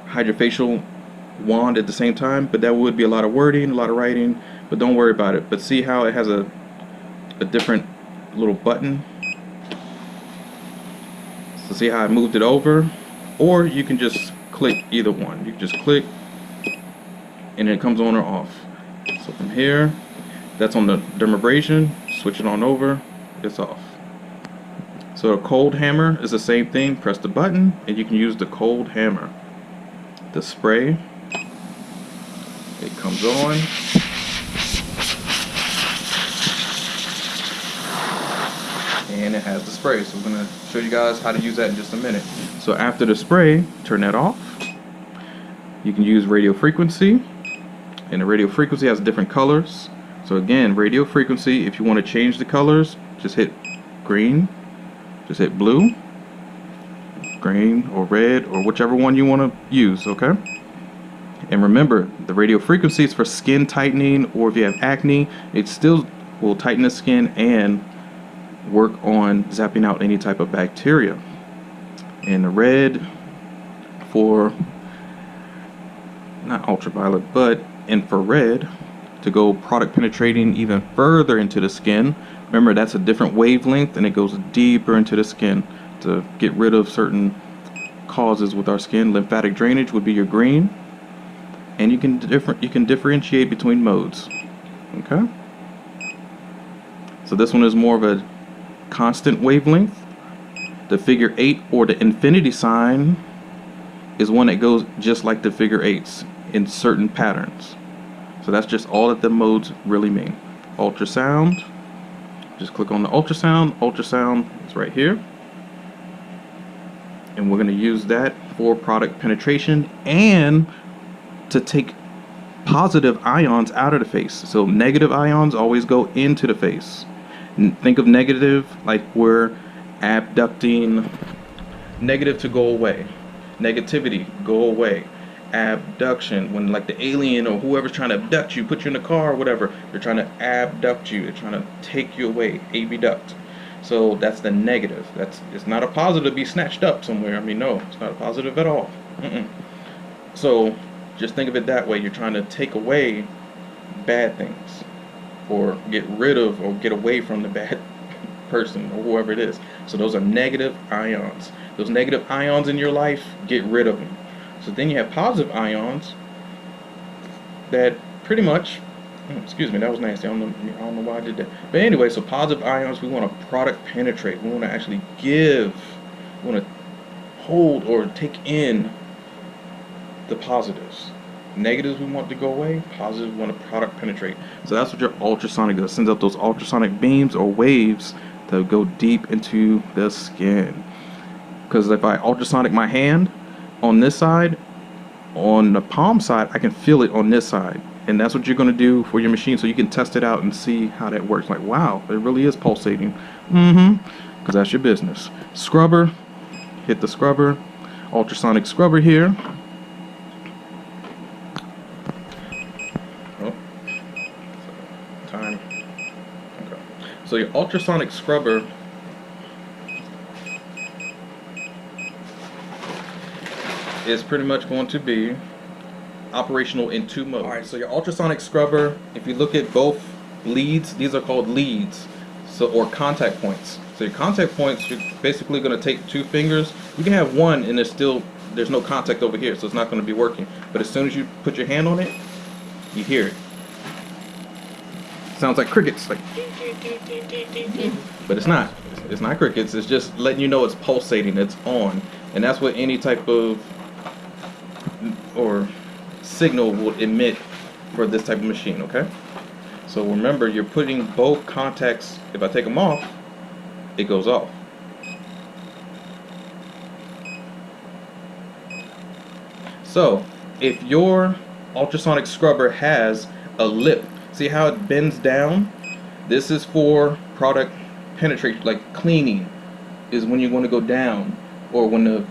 HydraFacial wand at the same time, but that would be a lot of wording, a lot of writing, but don't worry about it. But see how it has a different little button? So see how I moved it over? Or you can just click either one. You can just click and it comes on or off. So from here, that's on the dermabrasion, switch it on over, it's off. So a cold hammer is the same thing. Press the button and you can use the cold hammer. The spray, it comes on. And it has the spray. So we're going to show you guys how to use that in just a minute. So after the spray, turn that off. You can use radio frequency. And the radio frequency has different colors. So again, radio frequency, if you want to change the colors, just hit green. Just hit blue, green, or red, or whichever one you want to use, okay? And remember, the radio frequency is for skin tightening, or if you have acne, it still will tighten the skin and work on zapping out any type of bacteria. And the red for, not ultraviolet, but infrared, to go product penetrating even further into the skin. Remember, that's a different wavelength and it goes deeper into the skin to get rid of certain causes with our skin. Lymphatic drainage would be your green, and you can differentiate between modes. Okay? So this one is more of a constant wavelength. The figure 8 or the infinity sign is one that goes just like the figure 8s in certain patterns. So that's just all that the modes really mean. Ultrasound. Just click on the ultrasound. Ultrasound is right here. And we're going to use that for product penetration and to take positive ions out of the face. So negative ions always go into the face. And think of negative like we're abducting. Negative to go away. Negativity, go away. Abduction, when like the alien or whoever's trying to abduct you, put you in a car or whatever, they're trying to abduct you, they're trying to take you away, abduct. So that's the negative. It's not a positive to be snatched up somewhere. I mean, no, it's not a positive at all. So just think of it that way. You're trying to take away bad things, or get rid of or get away from the bad person or whoever it is. So those are negative ions. Those negative ions in your life, get rid of them. So then you have positive ions that pretty much Excuse me, that was nasty. I don't know why I did that. But anyway, so positive ions, we want to product penetrate. We want to actually give, we want to hold or take in the positives. Negatives we want to go away, positives we want to product penetrate. So that's what your ultrasonic does. It sends out those ultrasonic beams or waves to go deep into the skin. Because if I ultrasonic my hand on this side, on the palm side, I can feel it on this side. And that's what you're going to do for your machine, so you can test it out and see how that works. Like, wow, it really is pulsating. Because that's your business. Scrubber, hit the scrubber, ultrasonic scrubber here. Oh, time. Okay. So your ultrasonic scrubber is pretty much going to be operational in 2 modes. Alright, so your ultrasonic scrubber, if you look at both leads, these are called leads, so, or contact points. So your contact points, you're basically going to take 2 fingers. You can have one and there's no contact over here, so it's not going to be working. But as soon as you put your hand on it, you hear it. Sounds like crickets, like, but it's not. It's not crickets. It's just letting you know it's pulsating, it's on. And that's what any type of or signal will emit for this type of machine, okay? So remember, you're putting both contacts, if I take them off, it goes off. So if your ultrasonic scrubber has a lip, see how it bends down? This is for product penetration, like cleaning is when you want to go down, or when the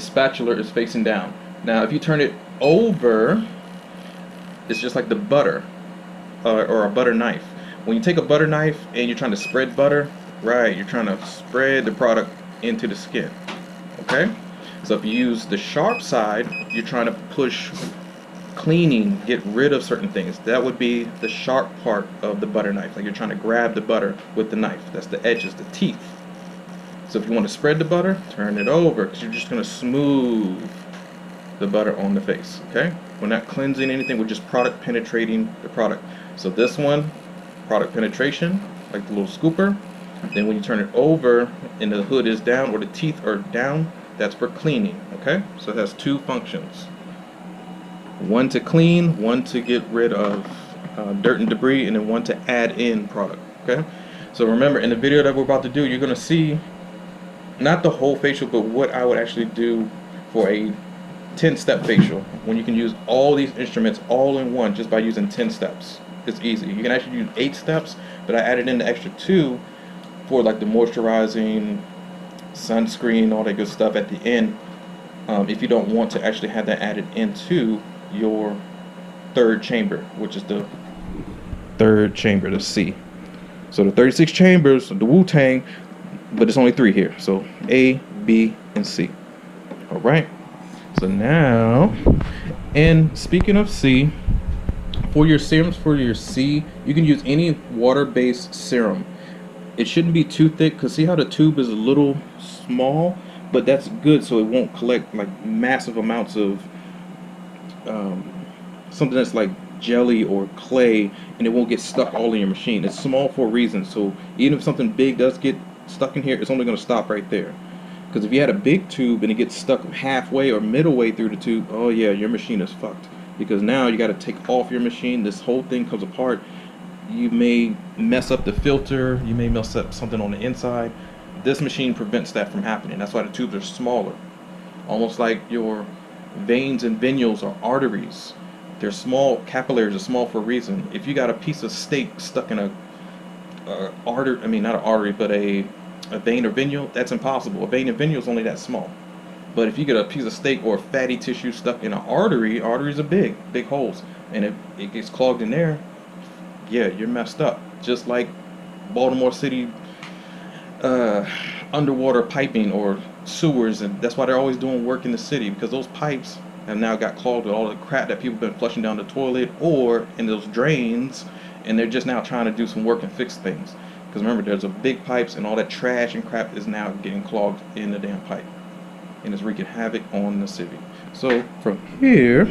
spatula is facing down. Now if you turn it over, it's just like the butter or a butter knife. When you take a butter knife and you're trying to spread butter, right, you're trying to spread the product into the skin, okay? So if you use the sharp side, you're trying to push cleaning, get rid of certain things. That would be the sharp part of the butter knife, like you're trying to grab the butter with the knife. That's the edges, the teeth. So if you want to spread the butter, turn it over, because you're just going to smooth the butter on the face, okay? We're not cleansing anything, we're just product penetrating the product. So this one, product penetration, like the little scooper. Then when you turn it over and the hood is down or the teeth are down, that's for cleaning, okay? So it has 2 functions. One to clean, one to get rid of dirt and debris, and then one to add in product, okay? So remember, in the video that we're about to do, you're going to see not the whole facial, but what I would actually do for a 10-step facial, when you can use all these instruments all in one just by using 10 steps. It's easy. You can actually use 8 steps, but I added in the extra 2 for like the moisturizing, sunscreen, all that good stuff at the end, if you don't want to actually have that added into your 3rd chamber, which is the 3rd chamber, the C. So the 36 chambers, the Wu-Tang, but it's only 3 here. So A, B, and C. All right. So now, and speaking of C, for your serums for your C, you can use any water-based serum. It shouldn't be too thick, because see how the tube is a little small, but that's good so it won't collect like massive amounts of something that's like jelly or clay, and it won't get stuck all in your machine. It's small for a reason, so even if something big does get stuck in here, it's only going to stop right there. Because if you had a big tube and it gets stuck halfway or middle way through the tube, oh yeah, your machine is fucked. Because now you got to take off your machine, this whole thing comes apart. You may mess up the filter, you may mess up something on the inside. This machine prevents that from happening. That's why the tubes are smaller. Almost like your veins and venules or arteries. They're small, capillaries are small for a reason. If you got a piece of steak stuck in a artery, I mean not an artery, but a vein or venule, that's impossible. A vein and venule is only that small. But if you get a piece of steak or fatty tissue stuck in an artery, arteries are big holes, and if it gets clogged in there, yeah, you're messed up. Just like Baltimore City underwater piping or sewers, and that's why they're always doing work in the city, because those pipes have now got clogged with all the crap that people have been flushing down the toilet or in those drains, and they're just now trying to do some work and fix things. Because remember, there's a big pipes, and all that trash and crap is now getting clogged in the damn pipe, and it's wreaking havoc on the city. So from here,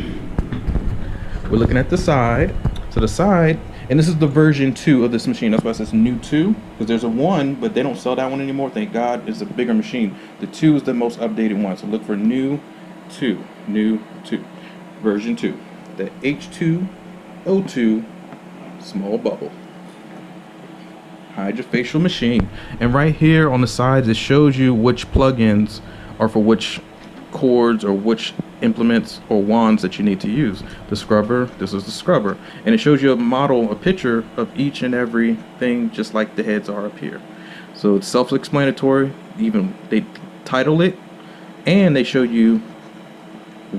we're looking at the side. So the side, and this is the version 2 of this machine. That's why it says new 2, because there's a 1, but they don't sell that one anymore. Thank God, it's a bigger machine. The 2 is the most updated one. So look for new 2, version 2. The H2O2 small bubble HydraFacial machine. And right here on the sides, it shows you which plugins are for which cords or which implements or wands that you need to use. The scrubber, this is the scrubber, and it shows you a picture of each and every thing, just like the heads are up here. So it's self-explanatory. Even they title it, and they show you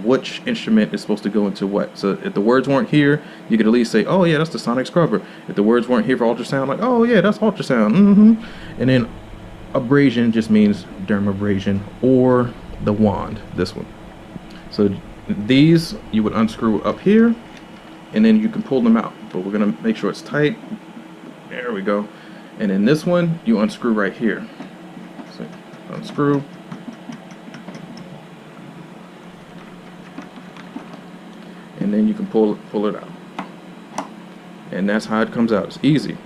which instrument is supposed to go into what. So if the words weren't here, you could at least say, oh yeah, that's the sonic scrubber. If the words weren't here for ultrasound, like, oh yeah, that's ultrasound. And then abrasion just means dermabrasion, or the wand, this one. So these you would unscrew up here, and then you can pull them out, but we're gonna make sure it's tight. There we go. And then this one you unscrew right here. So unscrew, and then you can pull it out, and that's how it comes out. It's easy,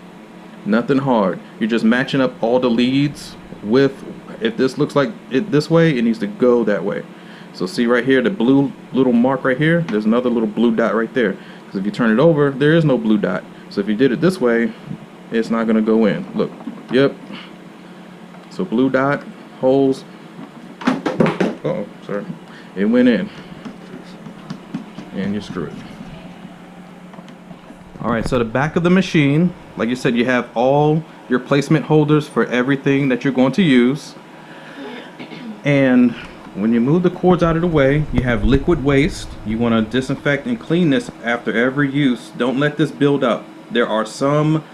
nothing hard. You're just matching up all the leads with, if this looks like it this way, it needs to go that way. So see right here, the blue little mark right here, there's another little blue dot right there, because if you turn it over, there is no blue dot. So if you did it this way, it's not going to go in. Look, yep. So blue dot, holes, uh-oh, sorry, it went in, and you screw it. Alright, so the back of the machine, like you said, you have all your placement holders for everything that you're going to use. And when you move the cords out of the way, you have liquid waste. You want to disinfect and clean this after every use. Don't let this build up. There are some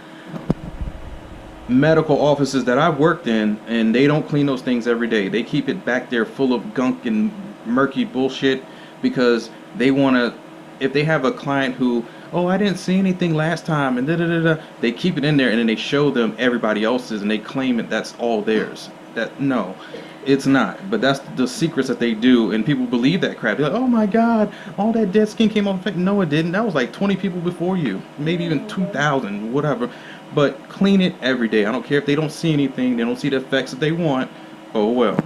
medical offices that I've worked in, and they don't clean those things every day. They keep it back there full of gunk and murky bullshit, because they want to, if they have a client who, oh, I didn't see anything last time, and they keep it in there, and then they show them everybody else's, and they claim that that's all theirs. That, no, it's not. But that's the secrets that they do, and people believe that crap. They're like, oh my God, all that dead skin came off. No, it didn't. That was like 20 people before you, maybe even 2,000, whatever. But clean it every day. I don't care if they don't see anything, they don't see the effects that they want. Oh well.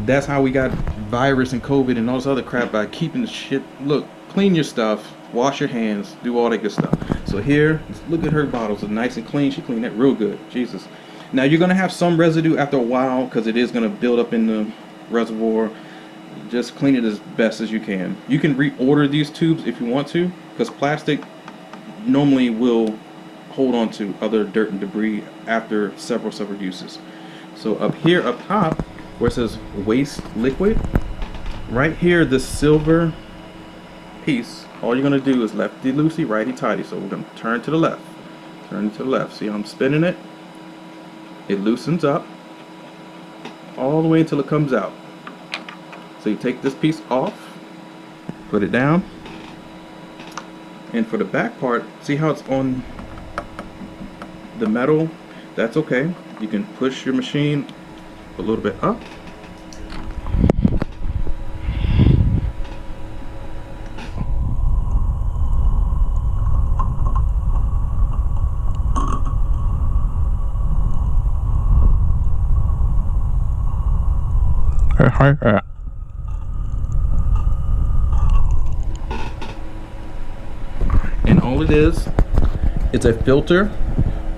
That's how we got virus and COVID and all this other crap, by keeping the shit. Look, clean your stuff, wash your hands, do all that good stuff. So here, look at her bottles, are nice and clean. She cleaned that real good. Jesus. Now you're gonna have some residue after a while, because it is gonna build up in the reservoir. Just clean it as best as you can. You can reorder these tubes if you want to, because plastic normally will hold on to other dirt and debris after several uses. So up here, up top, where it says waste liquid, right here, this silver piece, all you're gonna do is lefty loosey, righty tighty. So we're gonna turn to the left, turn to the left. See how I'm spinning it? It loosens up all the way until it comes out. So you take this piece off, put it down, and for the back part, see how it's on the metal? That's okay. You can push your machine a little bit up. And all it is, it's a filter.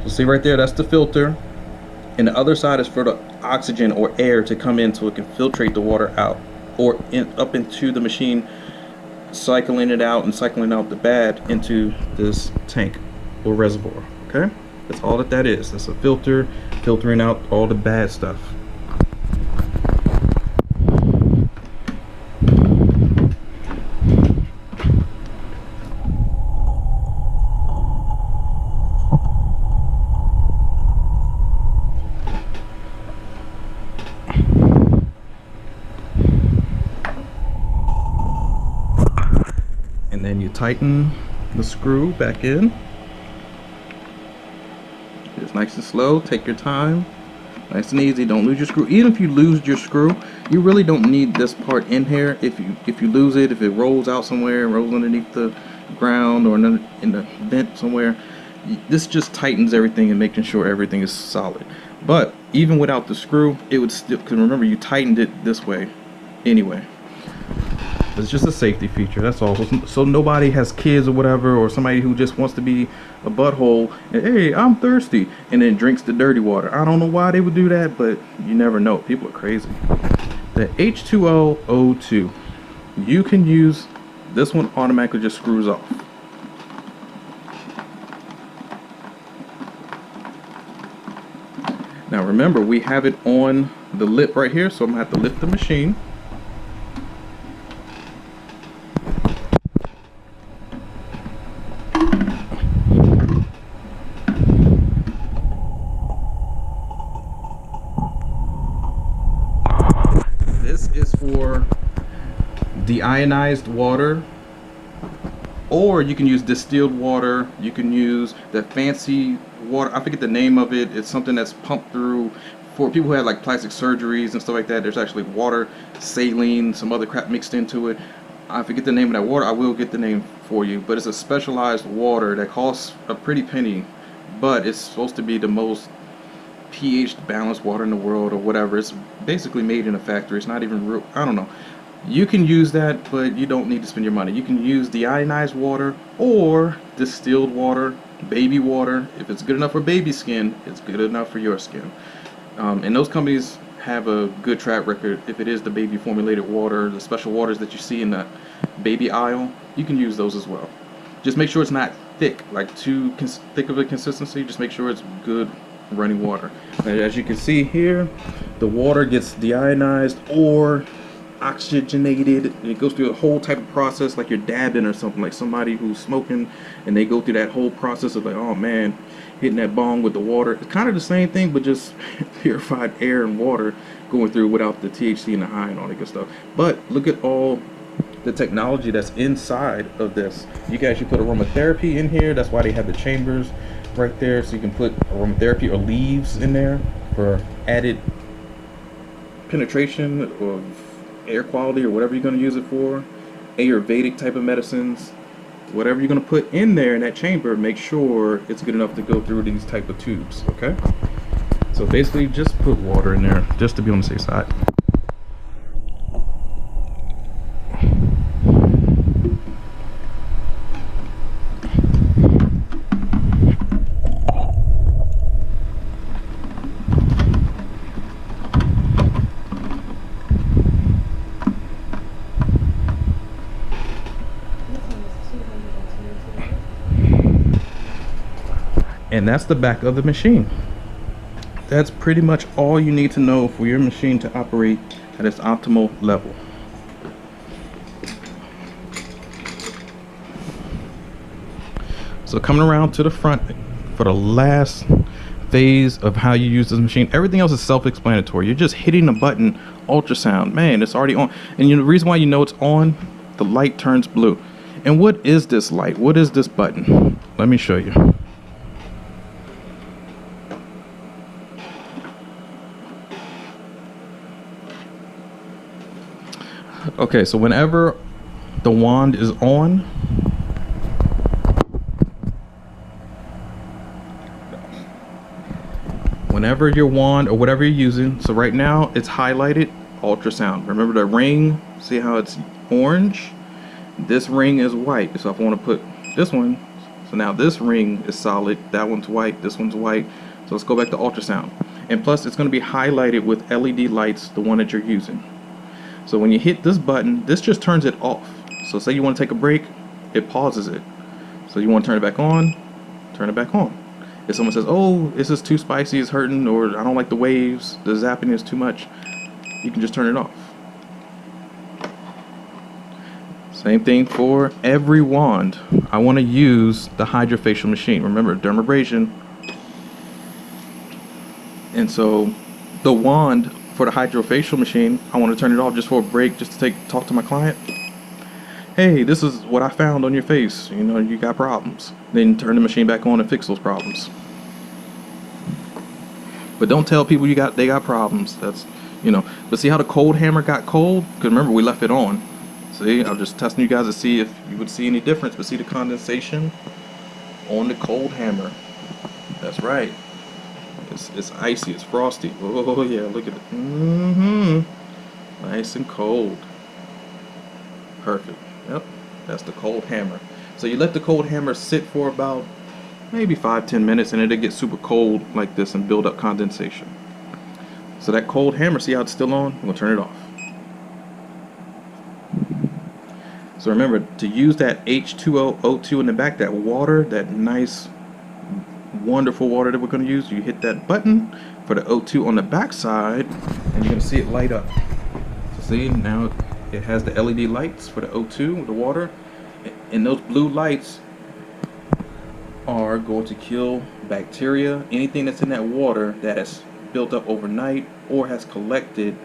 So see right there, that's the filter, and the other side is for the oxygen or air to come in, so it can filtrate the water out, or up into the machine, cycling it out and cycling out the bad into this tank or reservoir. Okay, that's all that is. That's a filter, filtering out all the bad stuff. And then you tighten the screw back in. It's nice and slow. Take your time. Nice and easy. Don't lose your screw. Even if you lose your screw, you really don't need this part in here. If you lose it, if it rolls out somewhere, rolls underneath the ground or in the vent somewhere, this just tightens everything and making sure everything is solid. But even without the screw, it would still, because remember you tightened it this way anyway. It's just a safety feature, that's all. So nobody has kids or whatever, or somebody who just wants to be a butthole and, hey, I'm thirsty, and then drinks the dirty water. I don't know why they would do that, but you never know. People are crazy. The H2o2, you can use this one, automatically just screws off. Now remember, we have it on the lip right here, so I'm gonna have to lift the machine. This is for deionized water, or you can use distilled water. You can use the fancy water, I forget the name of it. It's something that's pumped through for people who have like plastic surgeries and stuff like that. There's actually water, saline, some other crap mixed into it. I forget the name of that water. I will get the name for you, but it's a specialized water that costs a pretty penny, but it's supposed to be the most pH balanced water in the world or whatever. It's basically made in a factory. It's not even real, I don't know. You can use that, but you don't need to spend your money. You can use deionized water or distilled water, baby water. If it's good enough for baby skin, it's good enough for your skin. And those companies have a good track record. If it is the baby formulated water, the special waters that you see in the baby aisle, you can use those as well. Just make sure it's not thick, like too thick of a consistency. Just make sure it's good running water. And as you can see here, the water gets deionized or oxygenated. It goes through a whole type of process, like you're dabbing or something, like somebody who's smoking, and they go through that whole process of like, oh man, hitting that bong with the water. It's kind of the same thing, but just purified air and water going through without the THC and the high and all that good stuff. But look at all the technology that's inside of this. You guys should put aromatherapy in here. That's why they have the chambers right there, so you can put aromatherapy or leaves in there for added penetration of air quality or whatever you're going to use it for. Ayurvedic type of medicines, whatever you're going to put in there in that chamber, make sure it's good enough to go through these type of tubes. Okay, so basically just put water in there just to be on the safe side. And that's the back of the machine. That's pretty much all you need to know for your machine to operate at its optimal level. So coming around to the front for the last phase of how you use this machine, everything else is self-explanatory. You're just hitting a button, ultrasound, man, it's already on. And the reason why you know it's on, the light turns blue. And what is this light? What is this button? Let me show you. Okay, so whenever the wand is on, whenever your wand or whatever you're using, so right now it's highlighted ultrasound. Remember the ring, see how it's orange? This ring is white. So if I want to put this one, so now this ring is solid, that one's white, this one's white. So let's go back to ultrasound. And plus it's going to be highlighted with LED lights, the one that you're using. So when you hit this button, this just turns it off. So say you want to take a break, it pauses it. So you want to turn it back on, turn it back on. If someone says, oh, this is too spicy, it's hurting, or I don't like the waves, the zapping is too much, you can just turn it off. Same thing for every wand. I want to use the HydraFacial machine. Remember, dermabrasion. And so the wand for the HydraFacial machine, I want to turn it off just for a break, just to talk to my client. Hey, this is what I found on your face. You know, you got problems. Then turn the machine back on and fix those problems. But don't tell people they got problems. That's, you know. But see how the cold hammer got cold? Because remember, we left it on. See, I'm just testing you guys to see if you would see any difference, but see the condensation on the cold hammer. That's right. It's icy, it's frosty. Oh yeah, look at it. Nice and cold. Perfect. Yep, that's the cold hammer. So you let the cold hammer sit for about maybe 5-10 minutes, and it'll get super cold like this and build up condensation. So that cold hammer, see how it's still on? We'll turn it off. So remember to use that H2o2 in the back, that water, that nice wonderful water that we're going to use. You hit that button for the O2 on the back side, and you're going to see it light up. So see, now it has the LED lights for the O2, the water, and those blue lights are going to kill bacteria, anything that's in that water that has built up overnight or has collected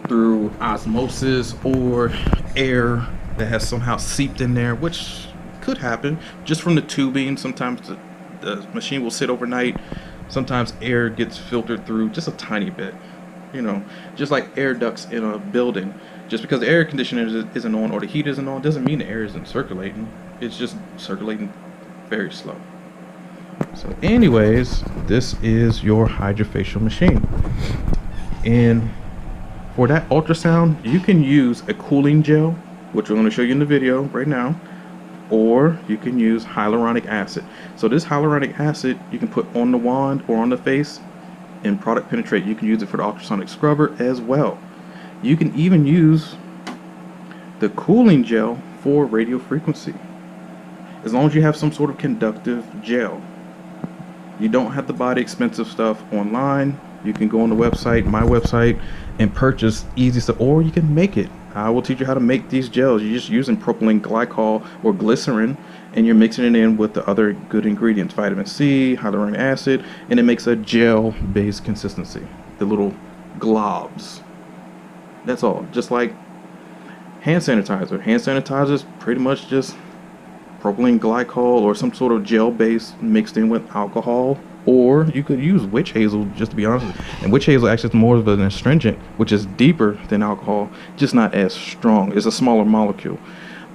through osmosis or air that has somehow seeped in there, which could happen just from the tubing. Sometimes the machine will sit overnight. Sometimes air gets filtered through just a tiny bit, you know, just like air ducts in a building. Just because the air conditioner isn't on or the heat isn't on doesn't mean the air isn't circulating. It's just circulating very slow. So anyways, this is your HydraFacial machine, and for that ultrasound you can use a cooling gel, which we're going to show you in the video right now, or you can use hyaluronic acid. So this hyaluronic acid you can put on the wand or on the face and product penetrate. You can use it for the ultrasonic scrubber as well. You can even use the cooling gel for radio frequency, as long as you have some sort of conductive gel. You don't have to buy the expensive stuff online. You can go on the website, my website, and purchase easy stuff, or you can make it. I will teach you how to make these gels. You're just using propylene glycol or glycerin, and you're mixing it in with the other good ingredients, vitamin C, hyaluronic acid, and it makes a gel-based consistency. The little globs. That's all. Just like hand sanitizer. Hand sanitizer is pretty much just propylene glycol or some sort of gel base mixed in with alcohol. Or you could use witch hazel, just to be honest. And witch hazel actually is more of an astringent, which is deeper than alcohol, just not as strong. It's a smaller molecule.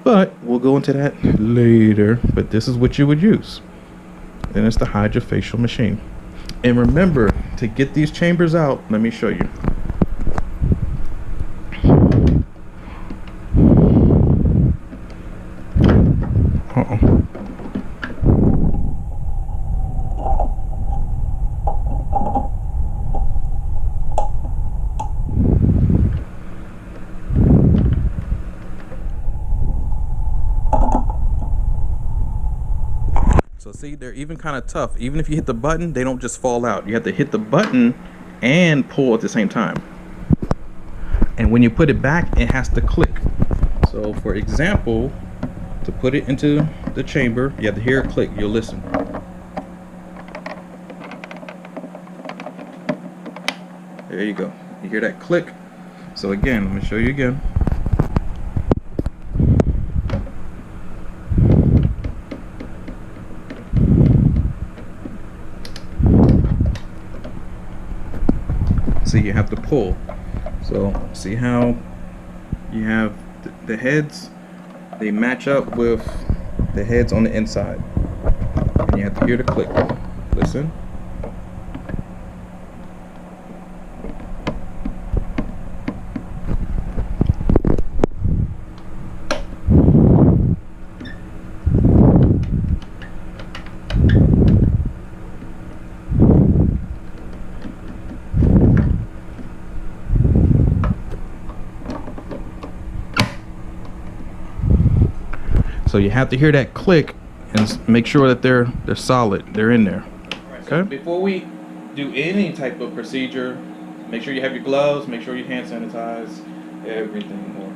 But we'll go into that later. But this is what you would use. And it's the HydraFacial machine. And remember, to get these chambers out, let me show you. So see, they're even kind of tough. Even if you hit the button, they don't just fall out. You have to hit the button and pull at the same time. And when you put it back, it has to click. So for example, to put it into the chamber, you have to hear it click. You'll listen. There you go. You hear that click? So again, let me show you again. See, you have to pull. So see how you have the heads, they match up with the heads on the inside, and you have to hear the click. Listen. So you have to hear that click and make sure that they're solid, they're in there. Okay. So before we do any type of procedure, make sure you have your gloves, make sure you hand sanitize everything, or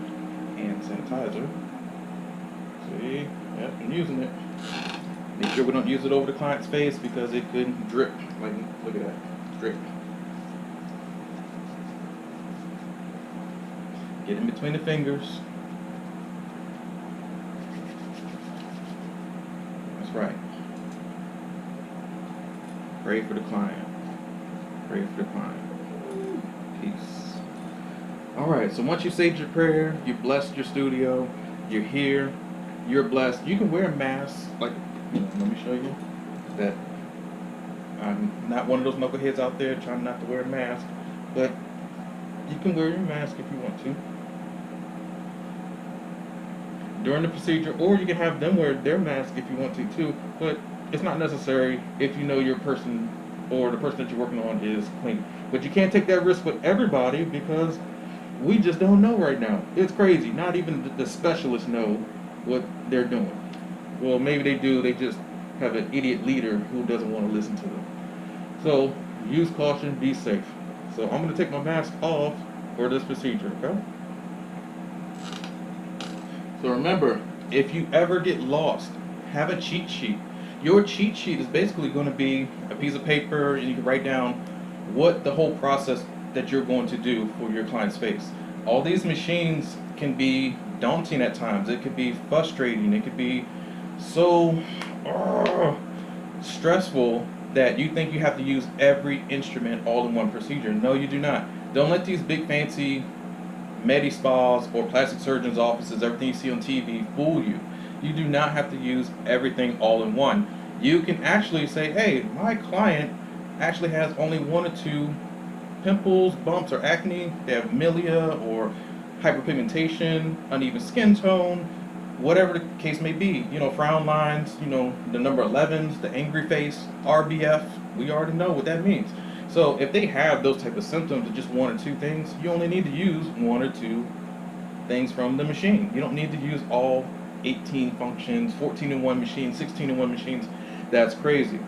hand sanitizer. See, yep, I'm using it. Make sure we don't use it over the client's face because it could drip. Like, look at that, drip. Get in between the fingers. Right. Pray for the client. Pray for the client. Peace. Alright, so once you said your prayer, you blessed your studio, you're here, you're blessed. You can wear masks, like, let me show you that I'm not one of those knuckleheads out there trying not to wear a mask, but you can wear your mask if you want to during the procedure, or you can have them wear their mask if you want to too, but it's not necessary if you know your person or the person that you're working on is clean. But you can't take that risk with everybody because we just don't know right now. It's crazy. Not even the specialists know what they're doing. Well, maybe they do. They just have an idiot leader who doesn't want to listen to them. So use caution, be safe. So I'm going to take my mask off for this procedure, okay? So remember, if you ever get lost, have a cheat sheet. Your cheat sheet is basically going to be a piece of paper, and you can write down what the whole process that you're going to do for your client's face. All these machines can be daunting at times. It could be frustrating. It could be so stressful that you think you have to use every instrument all in one procedure. No, you do not. Don't let these big fancy med spas or plastic surgeons' offices, everything you see on TV, fool you. You do not have to use everything all in one. You can actually say, hey, my client actually has only 1 or 2 pimples, bumps, or acne. They have milia or hyperpigmentation, uneven skin tone, whatever the case may be. You know, frown lines, you know, the number 11s, the angry face, RBF. We already know what that means. So if they have those type of symptoms of just 1 or 2 things, you only need to use 1 or 2 things from the machine. You don't need to use all 18 functions, 14-in-1 machines, 16-in-1 machines. That's crazy.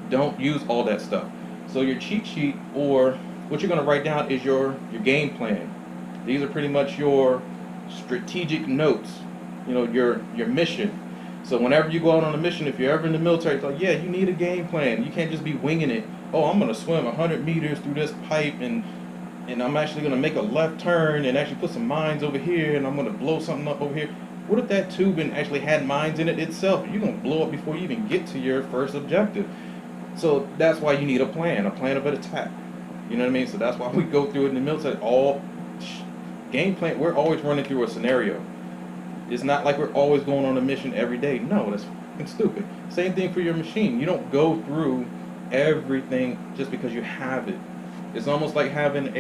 Don't use all that stuff. So your cheat sheet, or what you're going to write down, is your game plan. These are pretty much your strategic notes, you know, your mission. So whenever you go out on a mission, if you're ever in the military, it's like, yeah, you need a game plan. You can't just be winging it. Oh, I'm going to swim 100 meters through this pipe, and I'm actually going to make a left turn and actually put some mines over here, and I'm going to blow something up over here. What if that tubing actually had mines in it itself? You're going to blow up before you even get to your first objective. So that's why you need a plan of attack. You know what I mean? So that's why we go through it in the military. All game plan, we're always running through a scenario. It's not like we're always going on a mission every day. No, that's fucking stupid. Same thing for your machine. You don't go through everything just because you have it. It's almost like having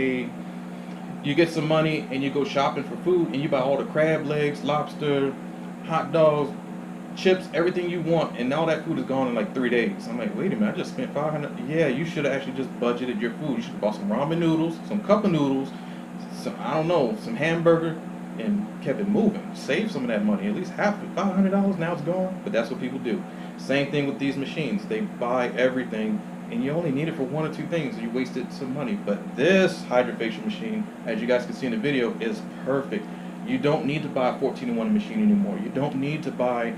you get some money and you go shopping for food and you buy all the crab legs, lobster, hot dogs, chips, everything you want, and all that food is gone in like 3 days. I'm like, wait a minute, I just spent $500. Yeah, you should have actually just budgeted your food. You should have bought some ramen noodles, some cup of noodles, some, I don't know, some hamburger, and kept it moving. Save some of that money, at least half of it. $500, now it's gone. But that's what people do. Same thing with these machines. They buy everything, and you only need it for 1 or 2 things. You wasted some money. But this HydraFacial machine, as you guys can see in the video, is perfect. You don't need to buy a 14-in-1 machine anymore. You don't need to buy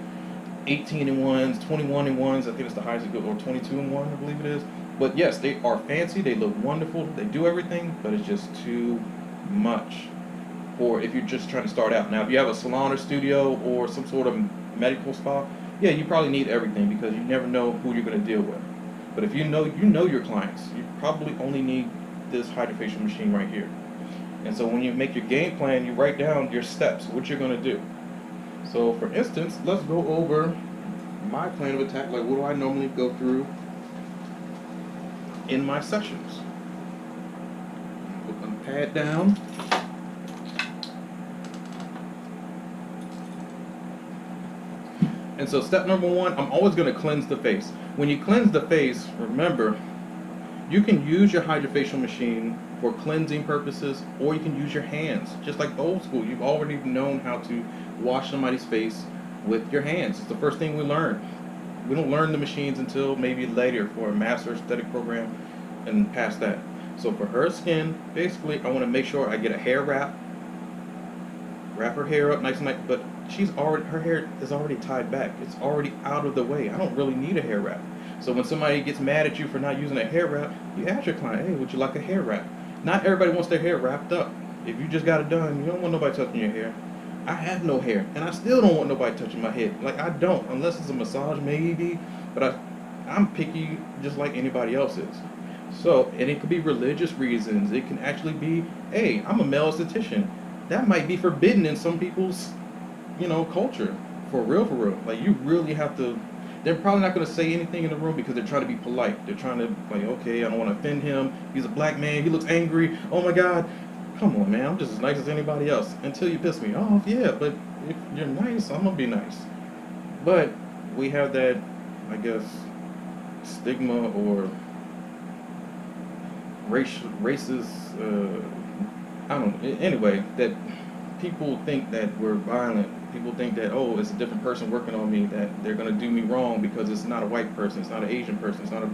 18-in-1s, 21-in-1s. I think it's the highest it goes, or 22-in-1, I believe it is. But yes, they are fancy. They look wonderful. They do everything, but it's just too much for if you're just trying to start out. Now, if you have a salon or studio or some sort of medical spa, yeah, you probably need everything because you never know who you're going to deal with. But if you know your clients, you probably only need this HydraFacial machine right here. And so when you make your game plan, you write down your steps, what you're going to do. So for instance, let's go over my plan of attack. Like, what do I normally go through in my sessions? Put my pad down. And so step number 1, I'm always going to cleanse the face. When you cleanse the face, remember, you can use your HydraFacial machine for cleansing purposes, or you can use your hands. Just like the old school, you've already known how to wash somebody's face with your hands. It's the first thing we learn. We don't learn the machines until maybe later for a master aesthetic program and past that. So for her skin, basically, I want to make sure I get a hair wrap her hair up nice and nice, but her hair is already tied back. It's already out of the way. I don't really need a hair wrap. So when somebody gets mad at you for not using a hair wrap, you ask your client, hey, would you like a hair wrap? Not everybody wants their hair wrapped up. If you just got it done, you don't want nobody touching your hair. I have no hair, and I still don't want nobody touching my head. Like, I don't, unless it's a massage maybe, but I'm picky just like anybody else is. So, and it could be religious reasons. It can actually be, hey, I'm a male esthetician. That might be forbidden in some people's, culture. For real. Like, you really have to. They're probably not going to say anything in the room because they're trying to be polite. They're trying to, like, okay, I don't want to offend him. He's a black man. He looks angry. Oh my God. Come on, man. I'm just as nice as anybody else until you piss me off. Yeah, but if you're nice, I'm going to be nice. But we have that, I guess, stigma or racist, I don't know. Anyway, that people think that we're violent. People think that, oh, it's a different person working on me, that they're going to do me wrong because it's not a white person, it's not an Asian person, it's not a...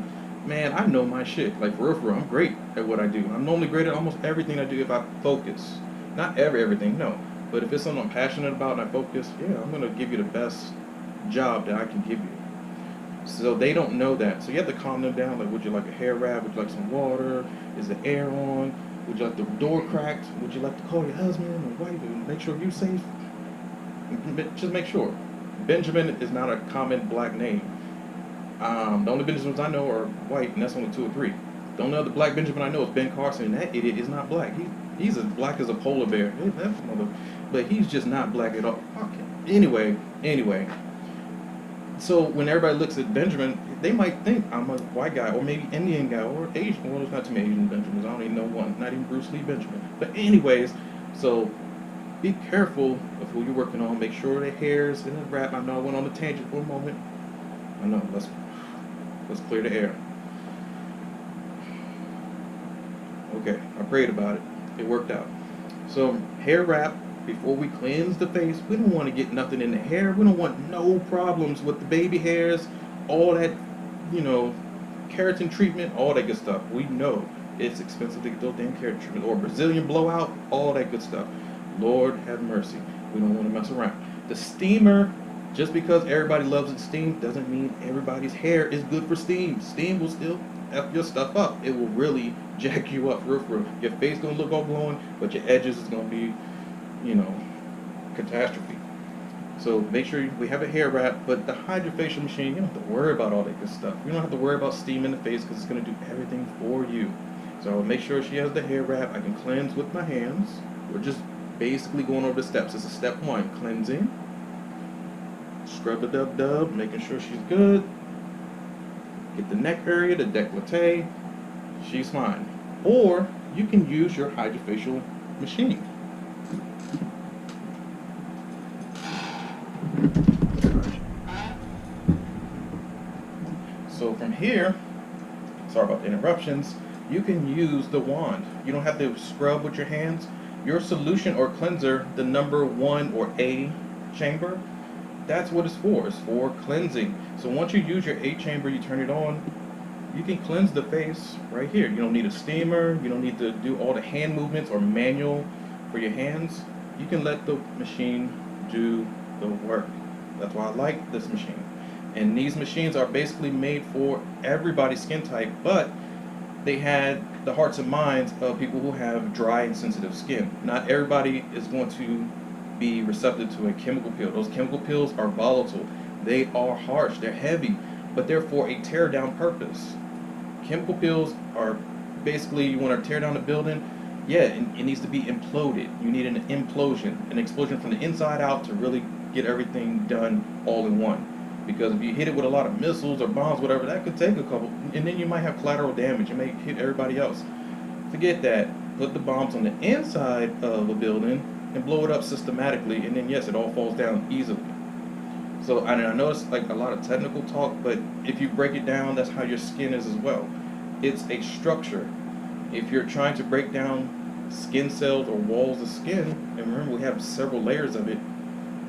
Man, I know my shit. Like, for real, I'm great at what I do. I'm normally great at almost everything I do if I focus. Not everything, no. But if it's something I'm passionate about and I focus, yeah, I'm going to give you the best job that I can give you. So they don't know that. So you have to calm them down. Like, would you like a hair wrap? Would you like some water? Is the air on? Would you like the door cracked? Would you like to call your husband or wife and make sure you're safe? Just make sure. Benjamin is not a common black name. The only Benjamins I know are white, and that's only 2 or 3. The only other black Benjamin I know is Ben Carson, and that idiot is not black. He's as black as a polar bear. But he's just not black at all. Okay. Anyway. So when everybody looks at Benjamin, they might think I'm a white guy, or maybe Indian guy, or Asian. Well, there's not too many Asian Benjamins. I don't even know one. Not even Bruce Lee Benjamin. But anyways, so be careful of who you're working on. Make sure the hair's in a wrap. I know I went on a tangent for a moment. I know. Let's clear the air. Okay, I prayed about it. It worked out. So hair wrap. Before we cleanse the face, we don't want to get nothing in the hair. We don't want no problems with the baby hairs, all that, keratin treatment, all that good stuff. We know it's expensive to get those damn keratin treatments, or Brazilian blowout, all that good stuff. Lord have mercy. We don't want to mess around. The steamer, just because everybody loves it steam, doesn't mean everybody's hair is good for steam. Steam will still F your stuff up. It will really jack you up, real. Your face gonna look all glowing, but your edges is gonna be, catastrophe. So make sure we have a hair wrap, but the HydraFacial machine, you don't have to worry about all that good stuff. You don't have to worry about steam in the face because it's going to do everything for you. So make sure she has the hair wrap. I can cleanse with my hands. We're just basically going over the steps. This is step 1, cleansing. Scrub a dub, making sure she's good. Get the neck area, the décolleté. She's fine. Or you can use your HydraFacial machine. So from here, sorry about the interruptions, you can use the wand. You don't have to scrub with your hands. Your solution or cleanser, the number 1 or A chamber, that's what it's for. It's for cleansing. So once you use your A chamber, you turn it on, you can cleanse the face right here. You don't need a steamer. You don't need to do all the hand movements or manual for your hands. You can let the machine do the work. That's why I like this machine. And these machines are basically made for everybody's skin type, but they had the hearts and minds of people who have dry and sensitive skin. Not everybody is going to be receptive to a chemical peel. Those chemical peels are volatile. They are harsh. They're heavy, but they're for a tear down purpose. Chemical peels are basically, you want to tear down a building, yeah, it needs to be imploded. You need an implosion, an explosion from the inside out to really get everything done all in one. Because if you hit it with a lot of missiles or bombs, whatever, that could take a couple, and then you might have collateral damage. You may hit everybody else. Forget that. Put the bombs on the inside of a building and blow it up systematically, and then yes, it all falls down easily. So I noticed like a lot of technical talk, but if you break it down, that's how your skin is as well. It's a structure. If you're trying to break down skin cells or walls of skin, and remember we have several layers of it,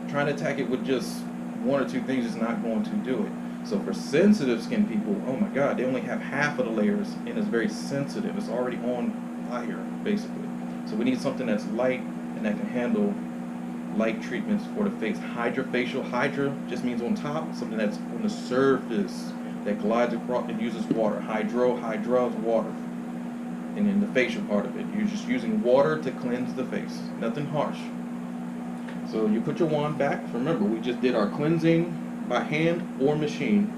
trying to attack it with just 1 or 2 things is not going to do it. So for sensitive skin people, oh my God, they only have half of the layers and it's very sensitive. It's already on fire, basically. So we need something that's light and that can handle light treatments for the face. HydraFacial, Hydra just means on top, something that's on the surface that glides across and uses water. Hydra is water. And then the facial part of it, you're just using water to cleanse the face. Nothing harsh. So you put your wand back. Remember, we just did our cleansing by hand or machine.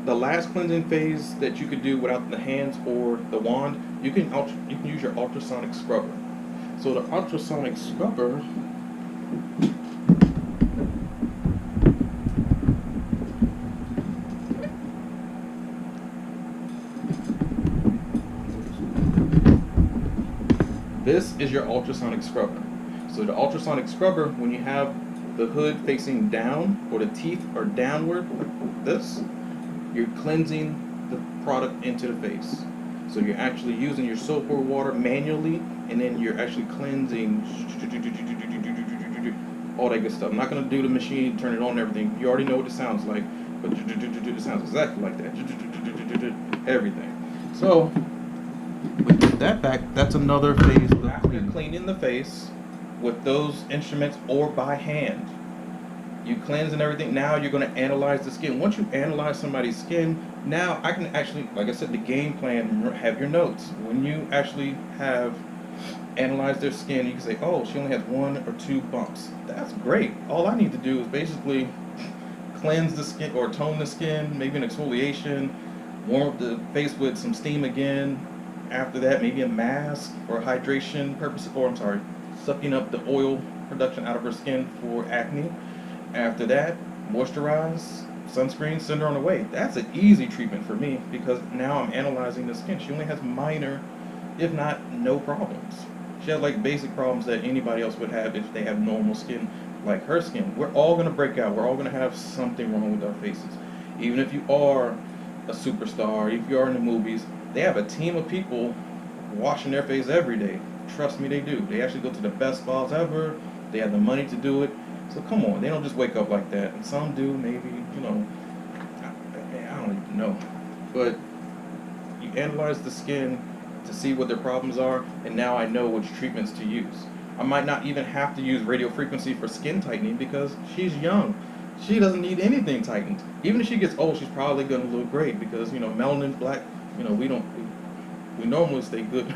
the last cleansing phase that you could do without the hands or the wand, you can use your ultrasonic scrubber. So the ultrasonic scrubber, this is your ultrasonic scrubber. So the ultrasonic scrubber, when you have the hood facing down or the teeth are downward like this, you're cleansing the product into the face. So you're actually using your soap or water manually, and then you're actually cleansing all that good stuff. I'm not going to do the machine, turn it on and everything. You already know what it sounds like, but it sounds exactly like that. Everything. So with that back, that's another phase of cleaning the face with those instruments or by hand. You cleanse and everything. Now you're going to analyze the skin. Once you analyze somebody's skin, now I can actually, like I said, the game plan, have your notes. When you actually have analyzed their skin, you can say, oh, she only has 1 or 2 bumps. That's great. All I need to do is basically cleanse the skin or tone the skin, maybe an exfoliation, warm up the face with some steam again. After that, maybe a mask for hydration purposes, or I'm sorry, sucking up the oil production out of her skin for acne. After that, moisturize, sunscreen, send her on the way. That's an easy treatment for me because now I'm analyzing the skin. She only has minor, if not no problems. She has like basic problems that anybody else would have if they have normal skin like her skin. We're all going to break out. We're all going to have something wrong with our faces. Even if you are a superstar, if you are in the movies, they have a team of people washing their face every day. Trust me, they do. They actually go to the best spas ever. They have the money to do it. So come on, they don't just wake up like that. And some do, maybe, you know, I don't even know. But you analyze the skin to see what their problems are, and now I know which treatments to use. I might not even have to use radio frequency for skin tightening because she's young. She doesn't need anything tightened. Even if she gets old, she's probably going to look great because, you know, melanin, black, you know, we normally stay good.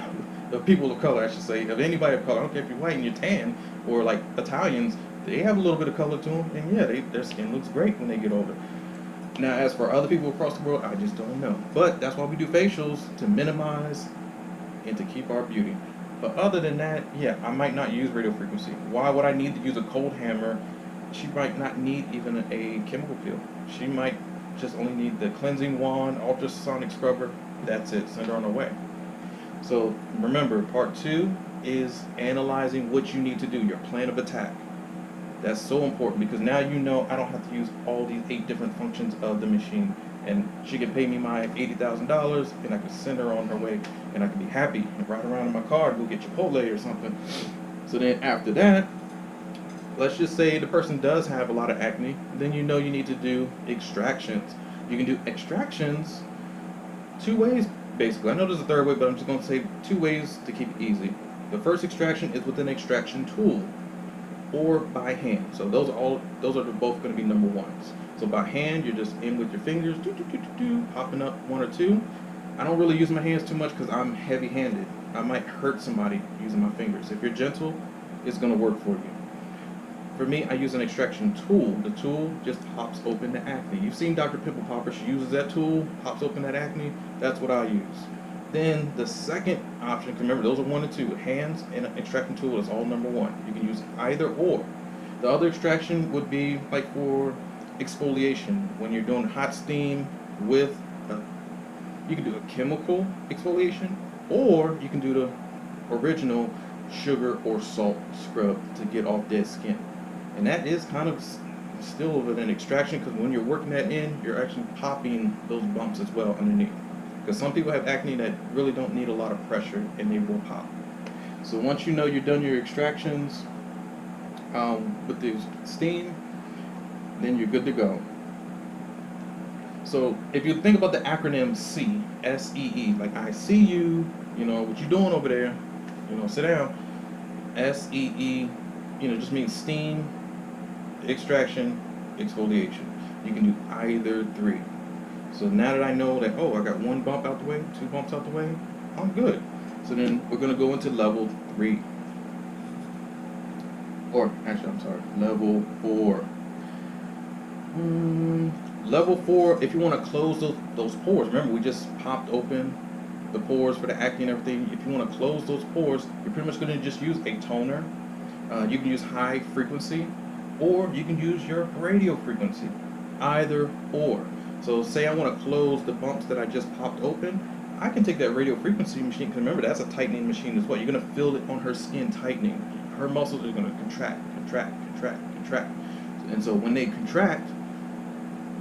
The people of color, I should say, of anybody of color, I don't care if you're white and you're tan, or like Italians, they have a little bit of color to them, and yeah, their skin looks great when they get older. Now, as for other people across the world, I just don't know. But that's why we do facials, to minimize and to keep our beauty. But other than that, yeah, I might not use radio frequency. Why would I need to use a cold hammer? She might not need even a chemical peel. She might just only need the cleansing wand, ultrasonic scrubber. That's it. Send her on her way. So remember, part 2 is analyzing what you need to do, your plan of attack. That's so important because now you know I don't have to use all these 8 different functions of the machine, and she can pay me my $80,000 and I can send her on her way, and I can be happy and ride around in my car and go get Chipotle or something. So then after that, let's just say the person does have a lot of acne, then you know you need to do extractions. You can do extractions 2 ways basically. I know there's a third way, but I'm just going to say 2 ways to keep it easy. The first extraction is with an extraction tool, or by hand. So those are both going to be number 1s. So by hand, you're just in with your fingers, popping up 1 or 2. I don't really use my hands too much because I'm heavy-handed. I might hurt somebody using my fingers. If you're gentle, it's going to work for you. For me, I use an extraction tool. The tool just pops open the acne. You've seen Dr. Pimple Popper. She uses that tool, pops open that acne. That's what I use. Then the second option, remember those are 1 and 2. Hands and an extraction tool is all number 1. You can use either or. The other extraction would be like for exfoliation. When you're doing hot steam with, you can do a chemical exfoliation, or you can do the original sugar or salt scrub to get off dead skin. And that is kind of still an extraction because when you're working that in, you're actually popping those bumps as well underneath. Because some people have acne that really don't need a lot of pressure and they will pop. So once you know you're done your extractions with the steam, then you're good to go. So if you think about the acronym C, S-E-E, like I see you, you know, what you doing over there, you know, sit down. S-E-E, you know, just means steam, extraction, exfoliation. You can do either 3. So now that I know that, oh, I got 1 bump out the way, 2 bumps out the way, I'm good. So then we're going to go into level 3. Or, actually, I'm sorry, level 4. Level 4, if you want to close those pores, remember we just popped open the pores for the acne and everything. If you want to close those pores, you're pretty much going to just use a toner. You can use high frequency, or you can use your radio frequency, either or. So say I want to close the bumps that I just popped open, I can take that radio frequency machine, because remember that's a tightening machine as well. You're going to feel it on her skin tightening. Her muscles are going to contract, contract, contract, contract. And so when they contract,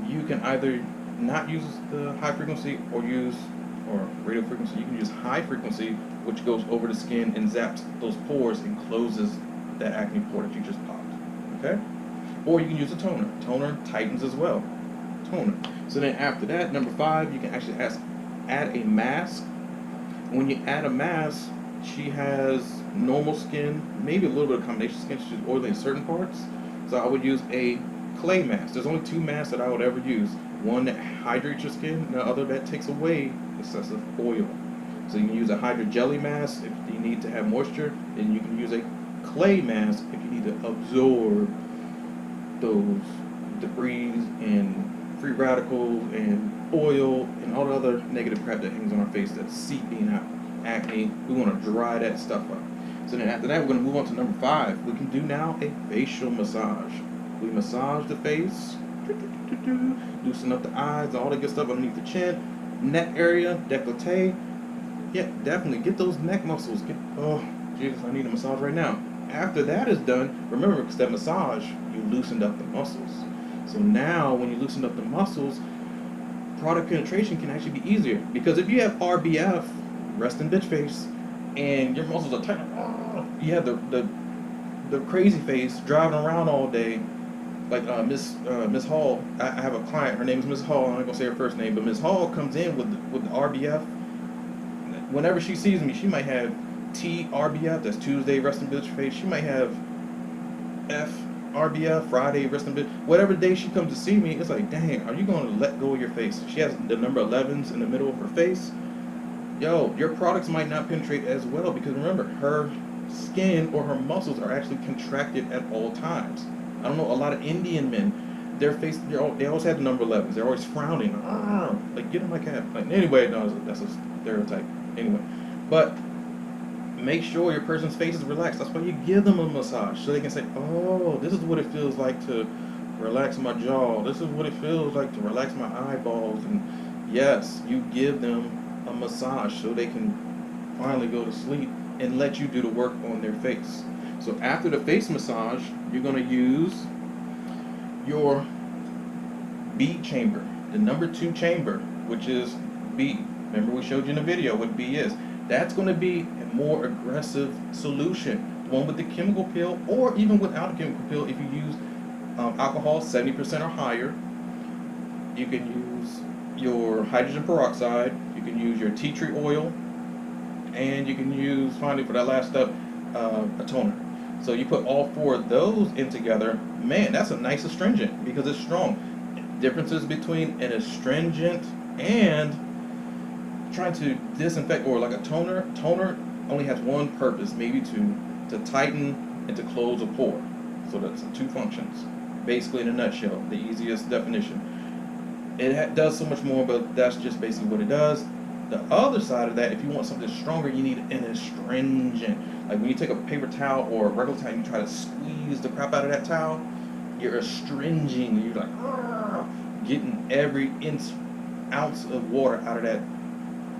you can either not use the high frequency or radio frequency. You can use high frequency, which goes over the skin and zaps those pores and closes that acne pore that you just popped. Okay? Or you can use a toner. Toner tightens as well. Toner. So then after that, number 5, you can actually add a mask. When you add a mask, she has normal skin, maybe a little bit of combination skin. She's oily in certain parts. So I would use a clay mask. There's only 2 masks that I would ever use. One that hydrates your skin, and the other that takes away excessive oil. So you can use a Hydra jelly mask if you need to have moisture, and you can use a clay mask if you need to absorb those debris and free radicals and oil and all the other negative crap that hangs on our face that's seeping out. Acne, we want to dry that stuff up. So then after that, we're going to move on to number 5. We can do now a facial massage. We massage the face, loosen up the eyes, all the good stuff underneath the chin, neck area, décolleté. Yeah, definitely get those neck muscles. Oh, Jesus, I need a massage right now. After that is done, remember, because that massage, you loosened up the muscles. So now, when you loosen up the muscles, product penetration can actually be easier. Because if you have RBF, resting bitch face, and your muscles are tight, you have the crazy face driving around all day. Like Miss Hall, I have a client. Her name is Miss Hall. I'm not gonna say her first name, but Miss Hall comes in with the RBF. Whenever she sees me, she might have T RBF. That's Tuesday resting bitch face. She might have F RBF, Friday resting bitch. Whatever day she comes to see me, it's like, dang, are you going to let go of your face? She has the number 11s in the middle of her face. Yo, your products might not penetrate as well, because remember, her skin or her muscles are actually contracted at all times. I don't know, a lot of Indian men, their face, they always have the number 11s. They're always frowning. Like, get them like that. Like, anyway, no, that's a stereotype. Anyway, but make sure your person's face is relaxed. That's why you give them a massage, so they can say, oh, this is what it feels like to relax my jaw. This is what it feels like to relax my eyeballs. And yes, you give them a massage so they can finally go to sleep and let you do the work on their face. So after the face massage, you're going to use your bead chamber, the number 2 chamber, which is B. Remember, we showed you in the video what B is. That's going to be a more aggressive solution, the one with the chemical peel, or even without a chemical peel. If you use alcohol 70% or higher, you can use your hydrogen peroxide, you can use your tea tree oil, and you can use, finally for that last step, a toner. So you put all 4 of those in together, man, that's a nice astringent because it's strong. Differences between an astringent and trying to disinfect, or like a toner only has one purpose, maybe to tighten and to close a pore. So that's 2 functions, basically, in a nutshell, the easiest definition. It does so much more, but that's just basically what it does. The other side of that, if you want something stronger, you need an astringent. Like when you take a paper towel or a regular towel, you try to squeeze the crap out of that towel, you're astringing. You're like, getting every ounce of water out of that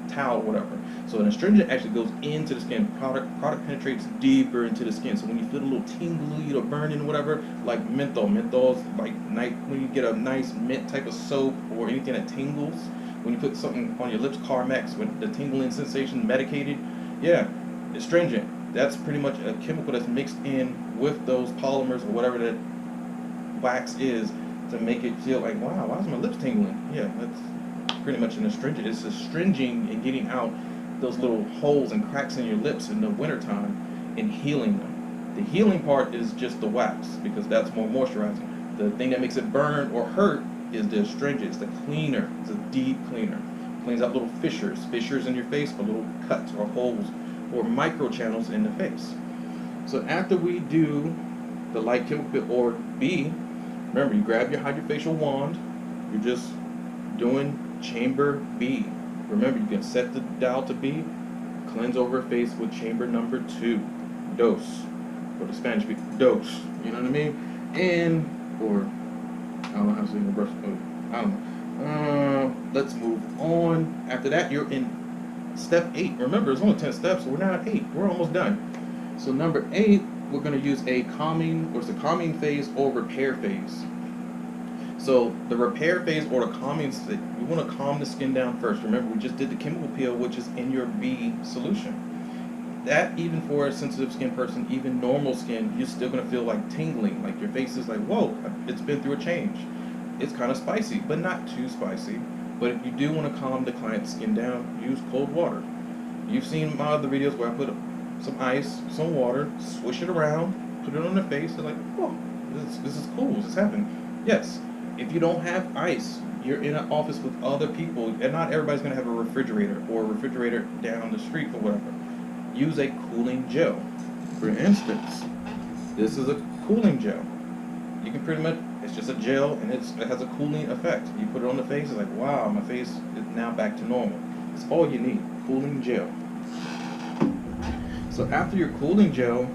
towel, whatever. So an astringent actually goes into the skin. Product penetrates deeper into the skin. So when you feel a little tingly or burning, whatever, like menthol's like when you get a nice mint type of soap or anything that tingles. When you put something on your lips, Carmex, with the tingling sensation, medicated, yeah, astringent. That's pretty much a chemical that's mixed in with those polymers or whatever that wax is to make it feel like, wow, why is my lips tingling? Yeah, that's pretty much an astringent. It's astringing and getting out those little holes and cracks in your lips in the wintertime and healing them. The healing part is just the wax, because that's more moisturizing. The thing that makes it burn or hurt is the astringent. It's the cleaner. It's a deep cleaner. It cleans out little fissures in your face, or little cuts or holes or micro channels in the face. So after we do the light chemical peel, or B, remember, you grab your HydraFacial wand, You're just doing chamber B. Remember, you can set the dial to B. Cleanse over face with chamber number 2. Dose. Or the Spanish people, dose. You know what I mean? And, or, I don't know how to say the brush. I don't know. Let's move on. After that, you're in step 8. Remember, it's only 10 steps, so we're now at 8. We're almost done. So number 8, we're going to use a calming, or it's a calming phase or repair phase. So the repair phase or the calming phase, we want to calm the skin down first. Remember, we just did the chemical peel, which is in your B solution. That, even for a sensitive skin person, even normal skin, you're still going to feel like tingling. Like your face is like, whoa, it's been through a change. It's kind of spicy, but not too spicy. But if you do want to calm the client's skin down, use cold water. You've seen my other videos where I put some ice, some water, swish it around, put it on their face. They're like, whoa, this is cool. This is happening. Yes. If you don't have ice, you're in an office with other people, and not everybody's going to have a refrigerator or a refrigerator down the street or whatever. Use a cooling gel. For instance, this is a cooling gel. You can pretty much, it's just a gel, and it has a cooling effect. You put it on the face, it's like, wow, my face is now back to normal. It's all you need, cooling gel. So after your cooling gel,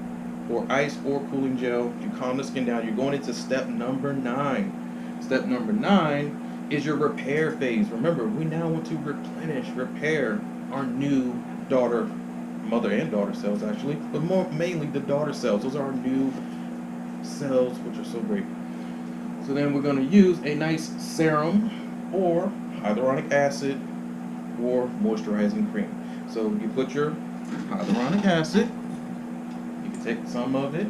or ice or cooling gel, you calm the skin down, you're going into step number 9. Step number 9 is your repair phase. Remember, we now want to replenish, repair our new mother and daughter cells actually, but mainly the daughter cells. Those are our new cells, which are so great. So then we're going to use a nice serum or hyaluronic acid or moisturizing cream. So you put your hyaluronic acid, you can take some of it.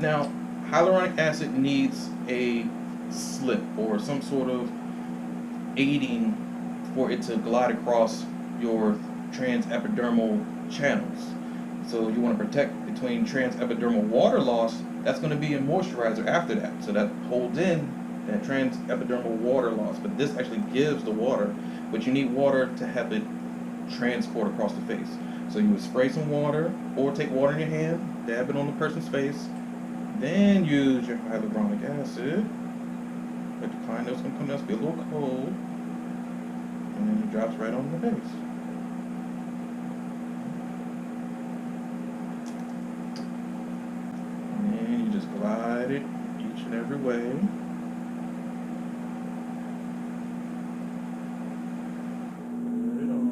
Now, hyaluronic acid needs a slip or some sort of aiding for it to glide across your transepidermal channels. So you want to protect between transepidermal water loss. That's going to be a moisturizer after that. So that holds in that transepidermal water loss. But this actually gives the water, but you need water to have it transport across the face. So you would spray some water or take water in your hand, dab it on the person's face, then use your hyaluronic acid. But the client knows it's going to come down, it's be a little cold, and then it drops right on the face. And you just glide it each and every way. Put it on.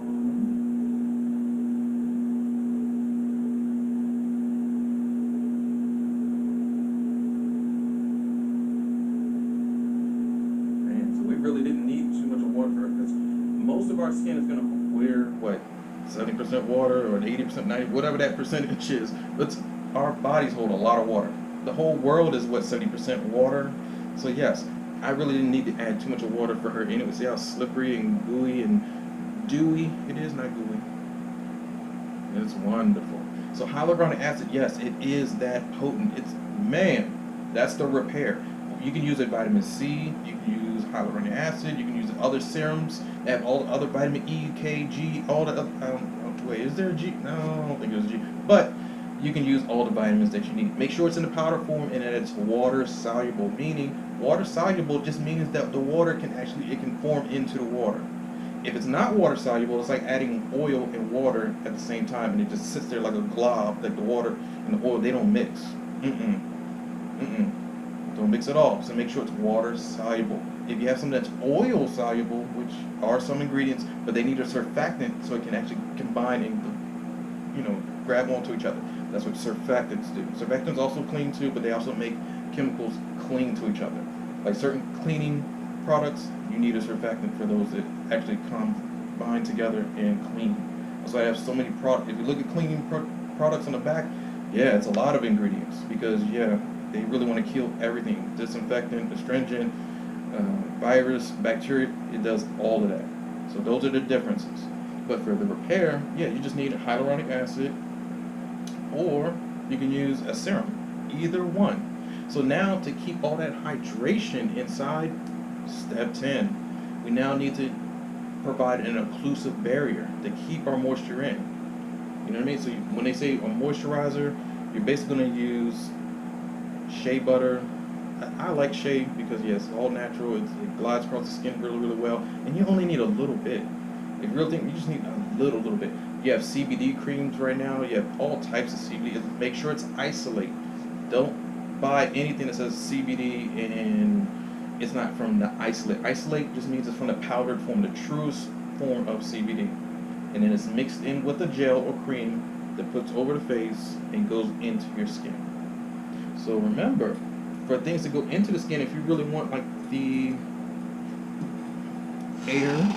Really didn't need too much water for it, because most of our skin is going to wear what, 70% water or 80%, 90, whatever that percentage is. But our bodies hold a lot of water. The whole world is what, 70% water. So yes, I really didn't need to add too much of water for her anyway. See how slippery and gooey and dewy it is? Not gooey. It's wonderful. So hyaluronic acid, yes, it is that potent. It's, man, that's the repair. You can use a vitamin C, you can use hyaluronic acid, you can use other serums that have all the other vitamin E, K, G, all the other, wait, is there a G? No, I don't think there's a G. But you can use all the vitamins that you need. Make sure it's in the powder form and that it's water soluble, meaning water soluble just means that the water can actually, it can form into the water. If it's not water soluble, it's like adding oil and water at the same time, and it just sits there like a glob, like the water and the oil, they don't mix. Don't mix it all. So make sure it's water soluble. If you have something that's oil soluble, which are some ingredients, but they need a surfactant so it can actually combine and, you know, grab onto each other. That's what surfactants do. Surfactants also clean too, but they also make chemicals cling to each other. Like certain cleaning products, you need a surfactant for those that actually combine together and clean. That's why I have so many products. If you look at cleaning products on the back, yeah, it's a lot of ingredients because, yeah, they really want to kill everything. Disinfectant, astringent, virus, bacteria, it does all of that. So those are the differences. But for the repair, yeah, you just need hyaluronic acid, or you can use a serum, either one. So now to keep all that hydration inside, step 10, we now need to provide an occlusive barrier to keep our moisture in. You know what I mean? So when they say a moisturizer, you're basically going to use shea butter, I like shea because yes, it's all natural. It glides across the skin really, really well, and you only need a little bit. If you really think, you just need a little bit. You have CBD creams right now. You have all types of CBD. Make sure it's isolate. Don't buy anything that says CBD and it's not from the isolate. Isolate just means it's from the powdered form, the truest form of CBD, and then it's mixed in with a gel or cream that puts over the face and goes into your skin. So remember, for things to go into the skin, if you really want like the air,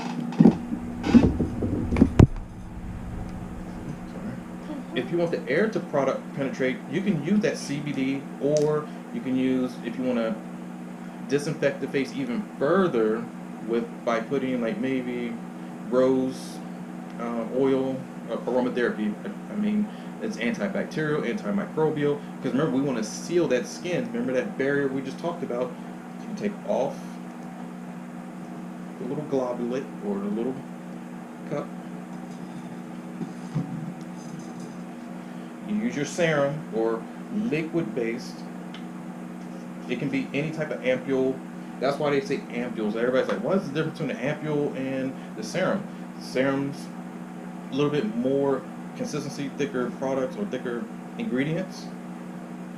if you want the air to product penetrate, you can use that CBD, or you can use, if you want to disinfect the face even further by putting like maybe rose oil, aromatherapy. I mean, it's antibacterial, antimicrobial, because remember, we want to seal that skin. Remember that barrier we just talked about? You can take off the little globulate or the little cup. You use your serum or liquid based. It can be any type of ampule. That's why they say ampules. Everybody's like, what is the difference between the ampule and the serum? Serum's a little bit more consistency, thicker products or thicker ingredients.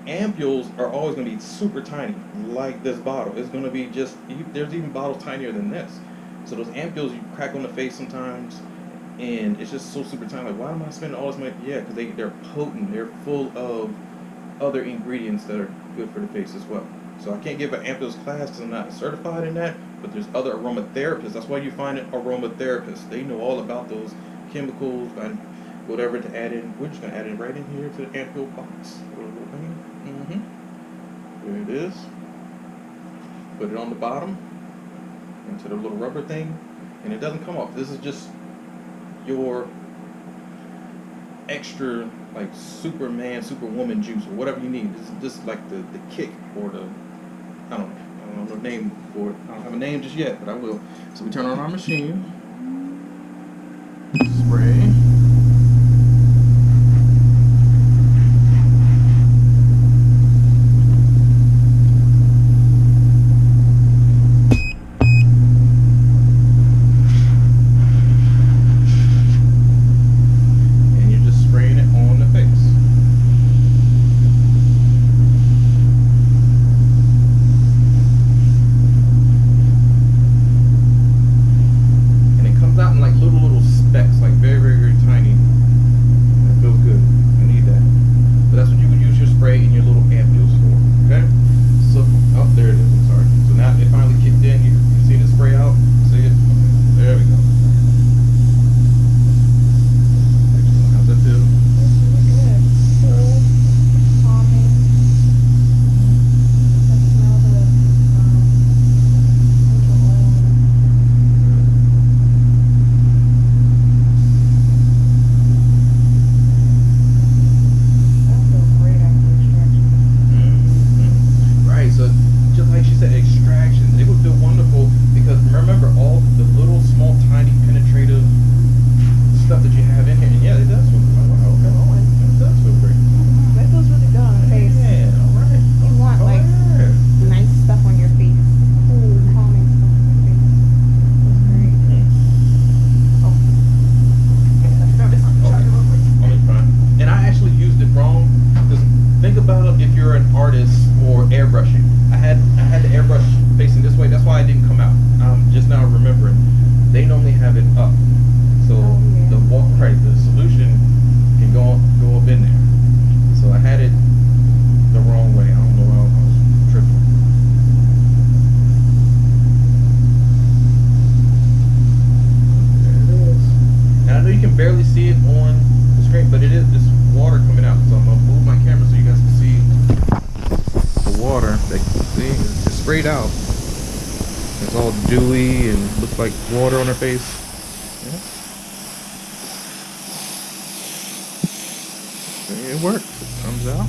Ampules are always going to be super tiny, like this bottle. It's going to be just, there's even bottles tinier than this. So those ampules you crack on the face sometimes, and it's just so super tiny. Like, why am I spending all this money? Yeah, because they're potent. They're full of other ingredients that are good for the face as well. So I can't give an ampules class because I'm not certified in that, but there's other aromatherapists. That's why you find an aromatherapist. They know all about those chemicals and whatever to add in. We're just going to add it right in here to the ampule box. There it is. Put it on the bottom into the little rubber thing, and it doesn't come off. This is just your extra, like, Superman, Superwoman juice or whatever you need. This is just like the kick or the, I don't know the name for it. I don't have a name just yet, but I will. So we turn on our machine, spray. Sprayed out. It's all dewy and looks like water on her face. Yeah. It works. It comes out.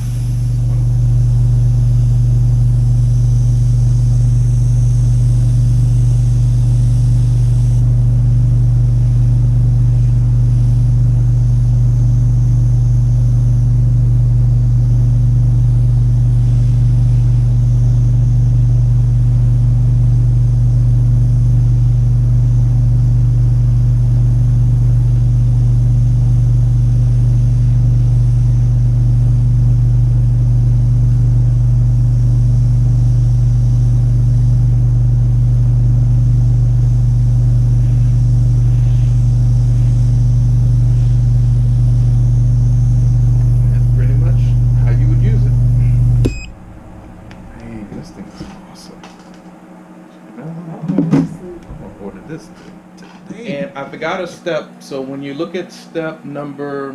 forgot a step. So when you look at step number,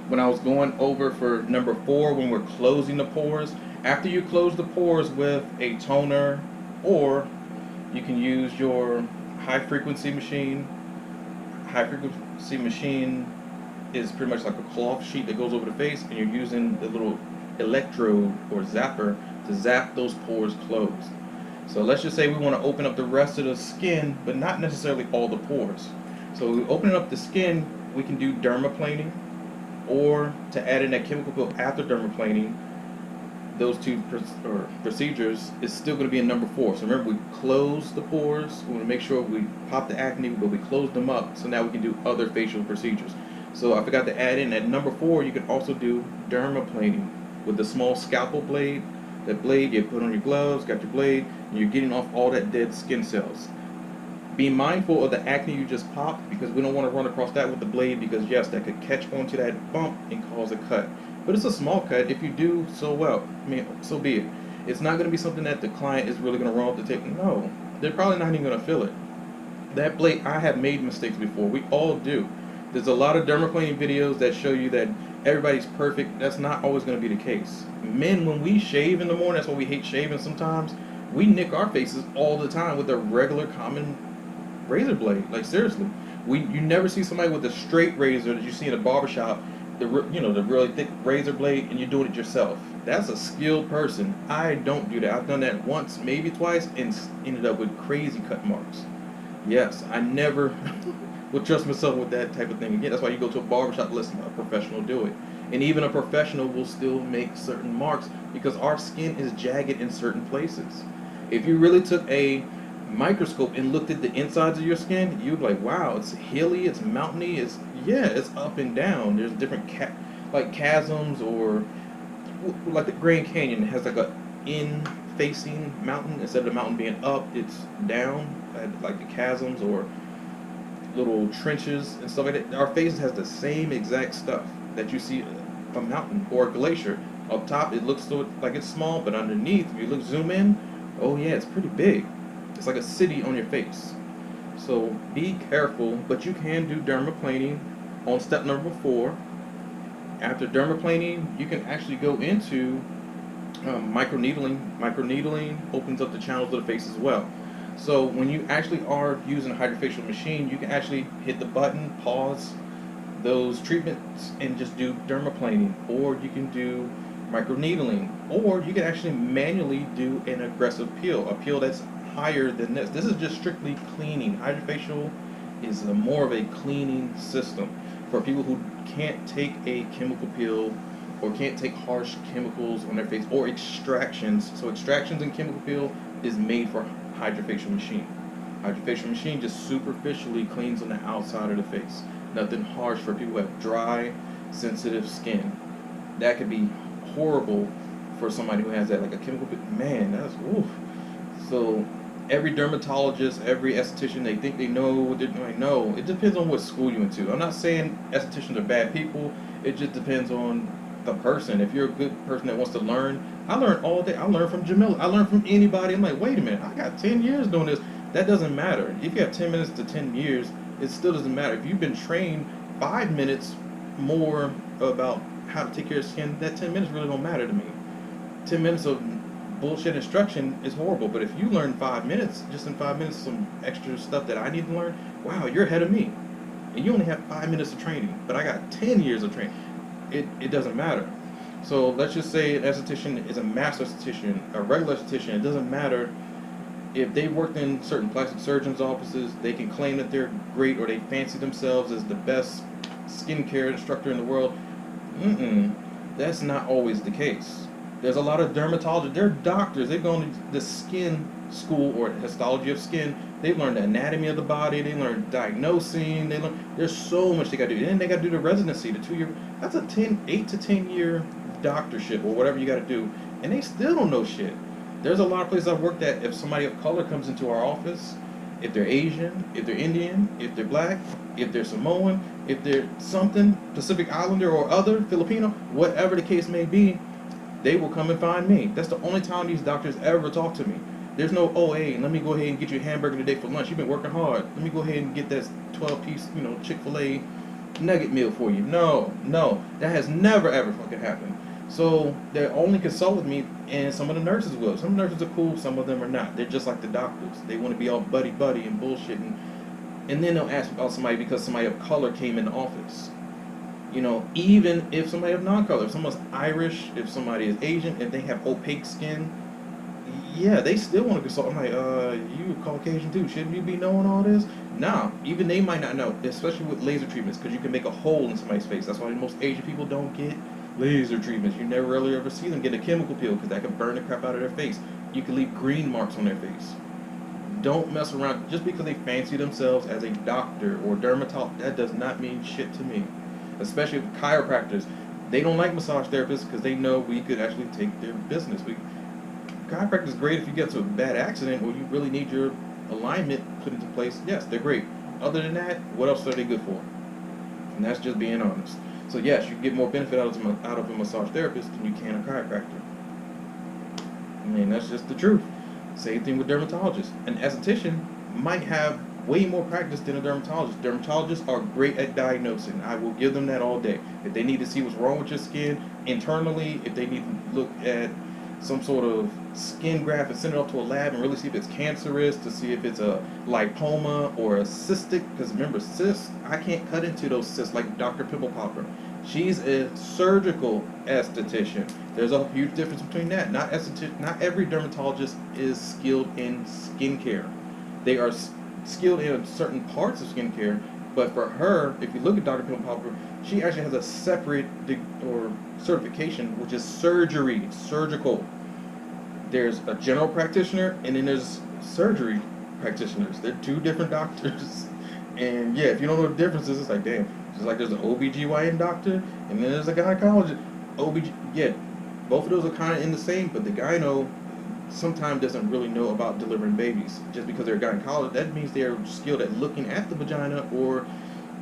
when I was going over for number 4, when we're closing the pores, after you close the pores with a toner, or you can use your high frequency machine. High frequency machine is pretty much like a cloth sheet that goes over the face, and you're using the little electrode or zapper to zap those pores closed. So let's just say we want to open up the rest of the skin, but not necessarily all the pores. So we open up the skin, we can do dermaplaning, or to add in that chemical peel after dermaplaning. Those two procedures is still going to be in number 4. So remember, we close the pores. We want to make sure we pop the acne, but we close them up. So now we can do other facial procedures. So I forgot to add in at number 4, you can also do dermaplaning with the small scalpel blade. That blade you put on your gloves, got your blade, and you're getting off all that dead skin cells. Be mindful of the acne you just popped, because we don't want to run across that with the blade, because yes, that could catch onto that bump and cause a cut. But it's a small cut. If you do so well, I mean, so be it. It's not going to be something that the client is really going to run off the table. No, they're probably not even going to feel it. That blade, I have made mistakes before. We all do. There's a lot of dermaplaning videos that show you that everybody's perfect. That's not always going to be the case. Men, when we shave in the morning, that's why we hate shaving sometimes. We nick our faces all the time with a regular common razor blade. Like seriously, you never see somebody with a straight razor that you see in a barbershop, the really thick razor blade, and you're doing it yourself. That's a skilled person. I don't do that. I've done that once, maybe twice, and ended up with crazy cut marks. Yes, I never would trust myself with that type of thing again. That's why you go to a barbershop to listen to a professional do it. And even a professional will still make certain marks, because our skin is jagged in certain places. If you really took a microscope and looked at the insides of your skin, you'd be like, wow, it's hilly, it's mountainy, it's up and down. There's different chasms, or like the Grand Canyon has like a in-facing mountain. Instead of the mountain being up, it's down, like the chasms or little trenches and stuff like that. Our face has the same exact stuff that you see a mountain or a glacier. Up top it looks like it's small, but underneath, if you zoom in, oh yeah, it's pretty big. It's like a city on your face. So be careful, but you can do dermaplaning on step number 4. After dermaplaning, you can actually go into microneedling. Microneedling opens up the channels of the face as well. So when you actually are using a HydraFacial machine, you can actually hit the button, pause those treatments, and just do dermaplaning. Or you can do microneedling, or you can actually manually do an aggressive peel, a peel that's higher than this. This is just strictly cleaning. HydraFacial is more of a cleaning system for people who can't take a chemical peel or can't take harsh chemicals on their face, or extractions. So extractions and chemical peel is made for HydraFacial machine. HydraFacial machine just superficially cleans on the outside of the face. Nothing harsh for people who have dry, sensitive skin. That could be horrible for somebody who has that, like a chemical peel. Man, that's oof. So every dermatologist, every esthetician, they think they know what they're doing. No, it depends on what school you went to. I'm not saying estheticians are bad people. It just depends on the person. If you're a good person that wants to learn, I learn all day. I learn from Jamila. I learn from anybody. I'm like, wait a minute, I got 10 years doing this. That doesn't matter. If you have 10 minutes to 10 years, it still doesn't matter. If you've been trained 5 minutes more about how to take care of skin, that 10 minutes really don't matter to me. 10 minutes of bullshit instruction is horrible, but if you learn 5 minutes, just in 5 minutes, some extra stuff that I need to learn, wow, you're ahead of me. And you only have 5 minutes of training, but I got 10 years of training. It doesn't matter. So let's just say an esthetician is a master esthetician, a regular esthetician. It doesn't matter if they worked in certain plastic surgeons' offices. They can claim that they're great, or they fancy themselves as the best skincare instructor in the world. That's not always the case. There's a lot of dermatologists, they're doctors, they've gone to the skin school or histology of skin. They've learned the anatomy of the body, they learned diagnosing, there's so much they got to do. And then they got to do the residency, the 2 year, that's a 8 to 10 year doctorship or whatever you got to do. And they still don't know shit. There's a lot of places I've worked at, if somebody of color comes into our office, if they're Asian, if they're Indian, if they're black, if they're Samoan, if they're something, Pacific Islander or other, Filipino, whatever the case may be, they will come and find me. That's the only time these doctors ever talk to me. There's no, oh, hey, let me go ahead and get you a hamburger today for lunch. You've been working hard. Let me go ahead and get that 12-piece, you know, Chick-fil-A nugget meal for you. No, that has never ever fucking happened. So they only consult with me, and some of the nurses will. Some nurses are cool, some of them are not. They're just like the doctors. They want to be all buddy and bullshit, and then they'll ask about somebody because somebody of color came in the office. You know, even if somebody of non-color, if someone's Irish, if somebody is Asian, if they have opaque skin, yeah, they still want to consult. I'm like, you Caucasian too, shouldn't you be knowing all this? Nah, even they might not know, especially with laser treatments, because you can make a hole in somebody's face. That's why most Asian people don't get laser treatments. You never really ever see them get a chemical peel, because that can burn the crap out of their face. You can leave green marks on their face. Don't mess around. Just because they fancy themselves as a doctor or dermatologist, that does not mean shit to me. Especially with chiropractors. They don't like massage therapists because they know we could actually take their business. Chiropractic is great if you get to a bad accident or you really need your alignment put into place. Yes, they're great. Other than that, what else are they good for? And that's just being honest. So yes, you get more benefit out of a massage therapist than you can a chiropractor. I mean, that's just the truth. Same thing with dermatologists. An esthetician might have way more practice than a dermatologist. Dermatologists are great at diagnosing. I will give them that all day. If they need to see what's wrong with your skin internally, if they need to look at some sort of skin graft and send it off to a lab and really see if it's cancerous, to see if it's a lipoma or a cystic, because remember, cysts, I can't cut into those cysts like Dr. Pimple Popper. She's a surgical esthetician. There's a huge difference between that. Not every dermatologist is skilled in skincare. They are skilled in certain parts of skincare, but for her, if you look at Dr. Pimple Popper, she actually has a separate certification, which is surgical. There's a general practitioner, and then there's surgery practitioners. They're two different doctors. And yeah, if you don't know the differences, it's like, damn. Just like there's an OBGYN doctor, and then there's a gynecologist. Yeah, both of those are kind of in the same, but the gyno sometimes doesn't really know about delivering babies. Just because they're a gynecologist, that means they're skilled at looking at the vagina or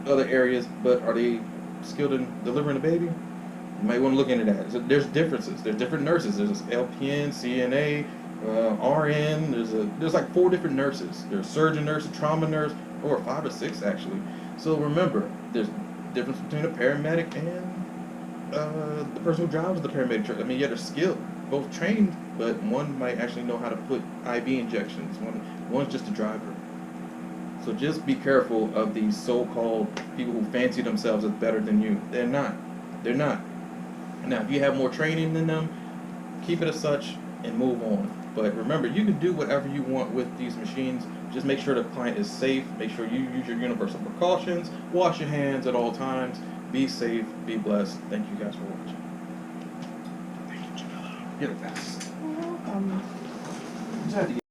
other areas, but are they skilled in delivering a baby? You might want to look into that. So there's differences. There's different nurses. There's LPN, CNA, RN. There's like 4 different nurses. There's surgeon nurse, trauma nurse, or 5 or 6 actually. So remember, there's a difference between a paramedic and the person who drives the paramedic. I mean, yeah, they're skilled, both trained, but one might actually know how to put IV injections. One's just a driver. So just be careful of these so-called people who fancy themselves as better than you. They're not. They're not. Now, if you have more training than them, keep it as such and move on. But remember, you can do whatever you want with these machines. Just make sure the client is safe. Make sure you use your universal precautions. Wash your hands at all times. Be safe. Be blessed. Thank you guys for watching. Thank you, Jamila. You're the best. You're welcome. You had to get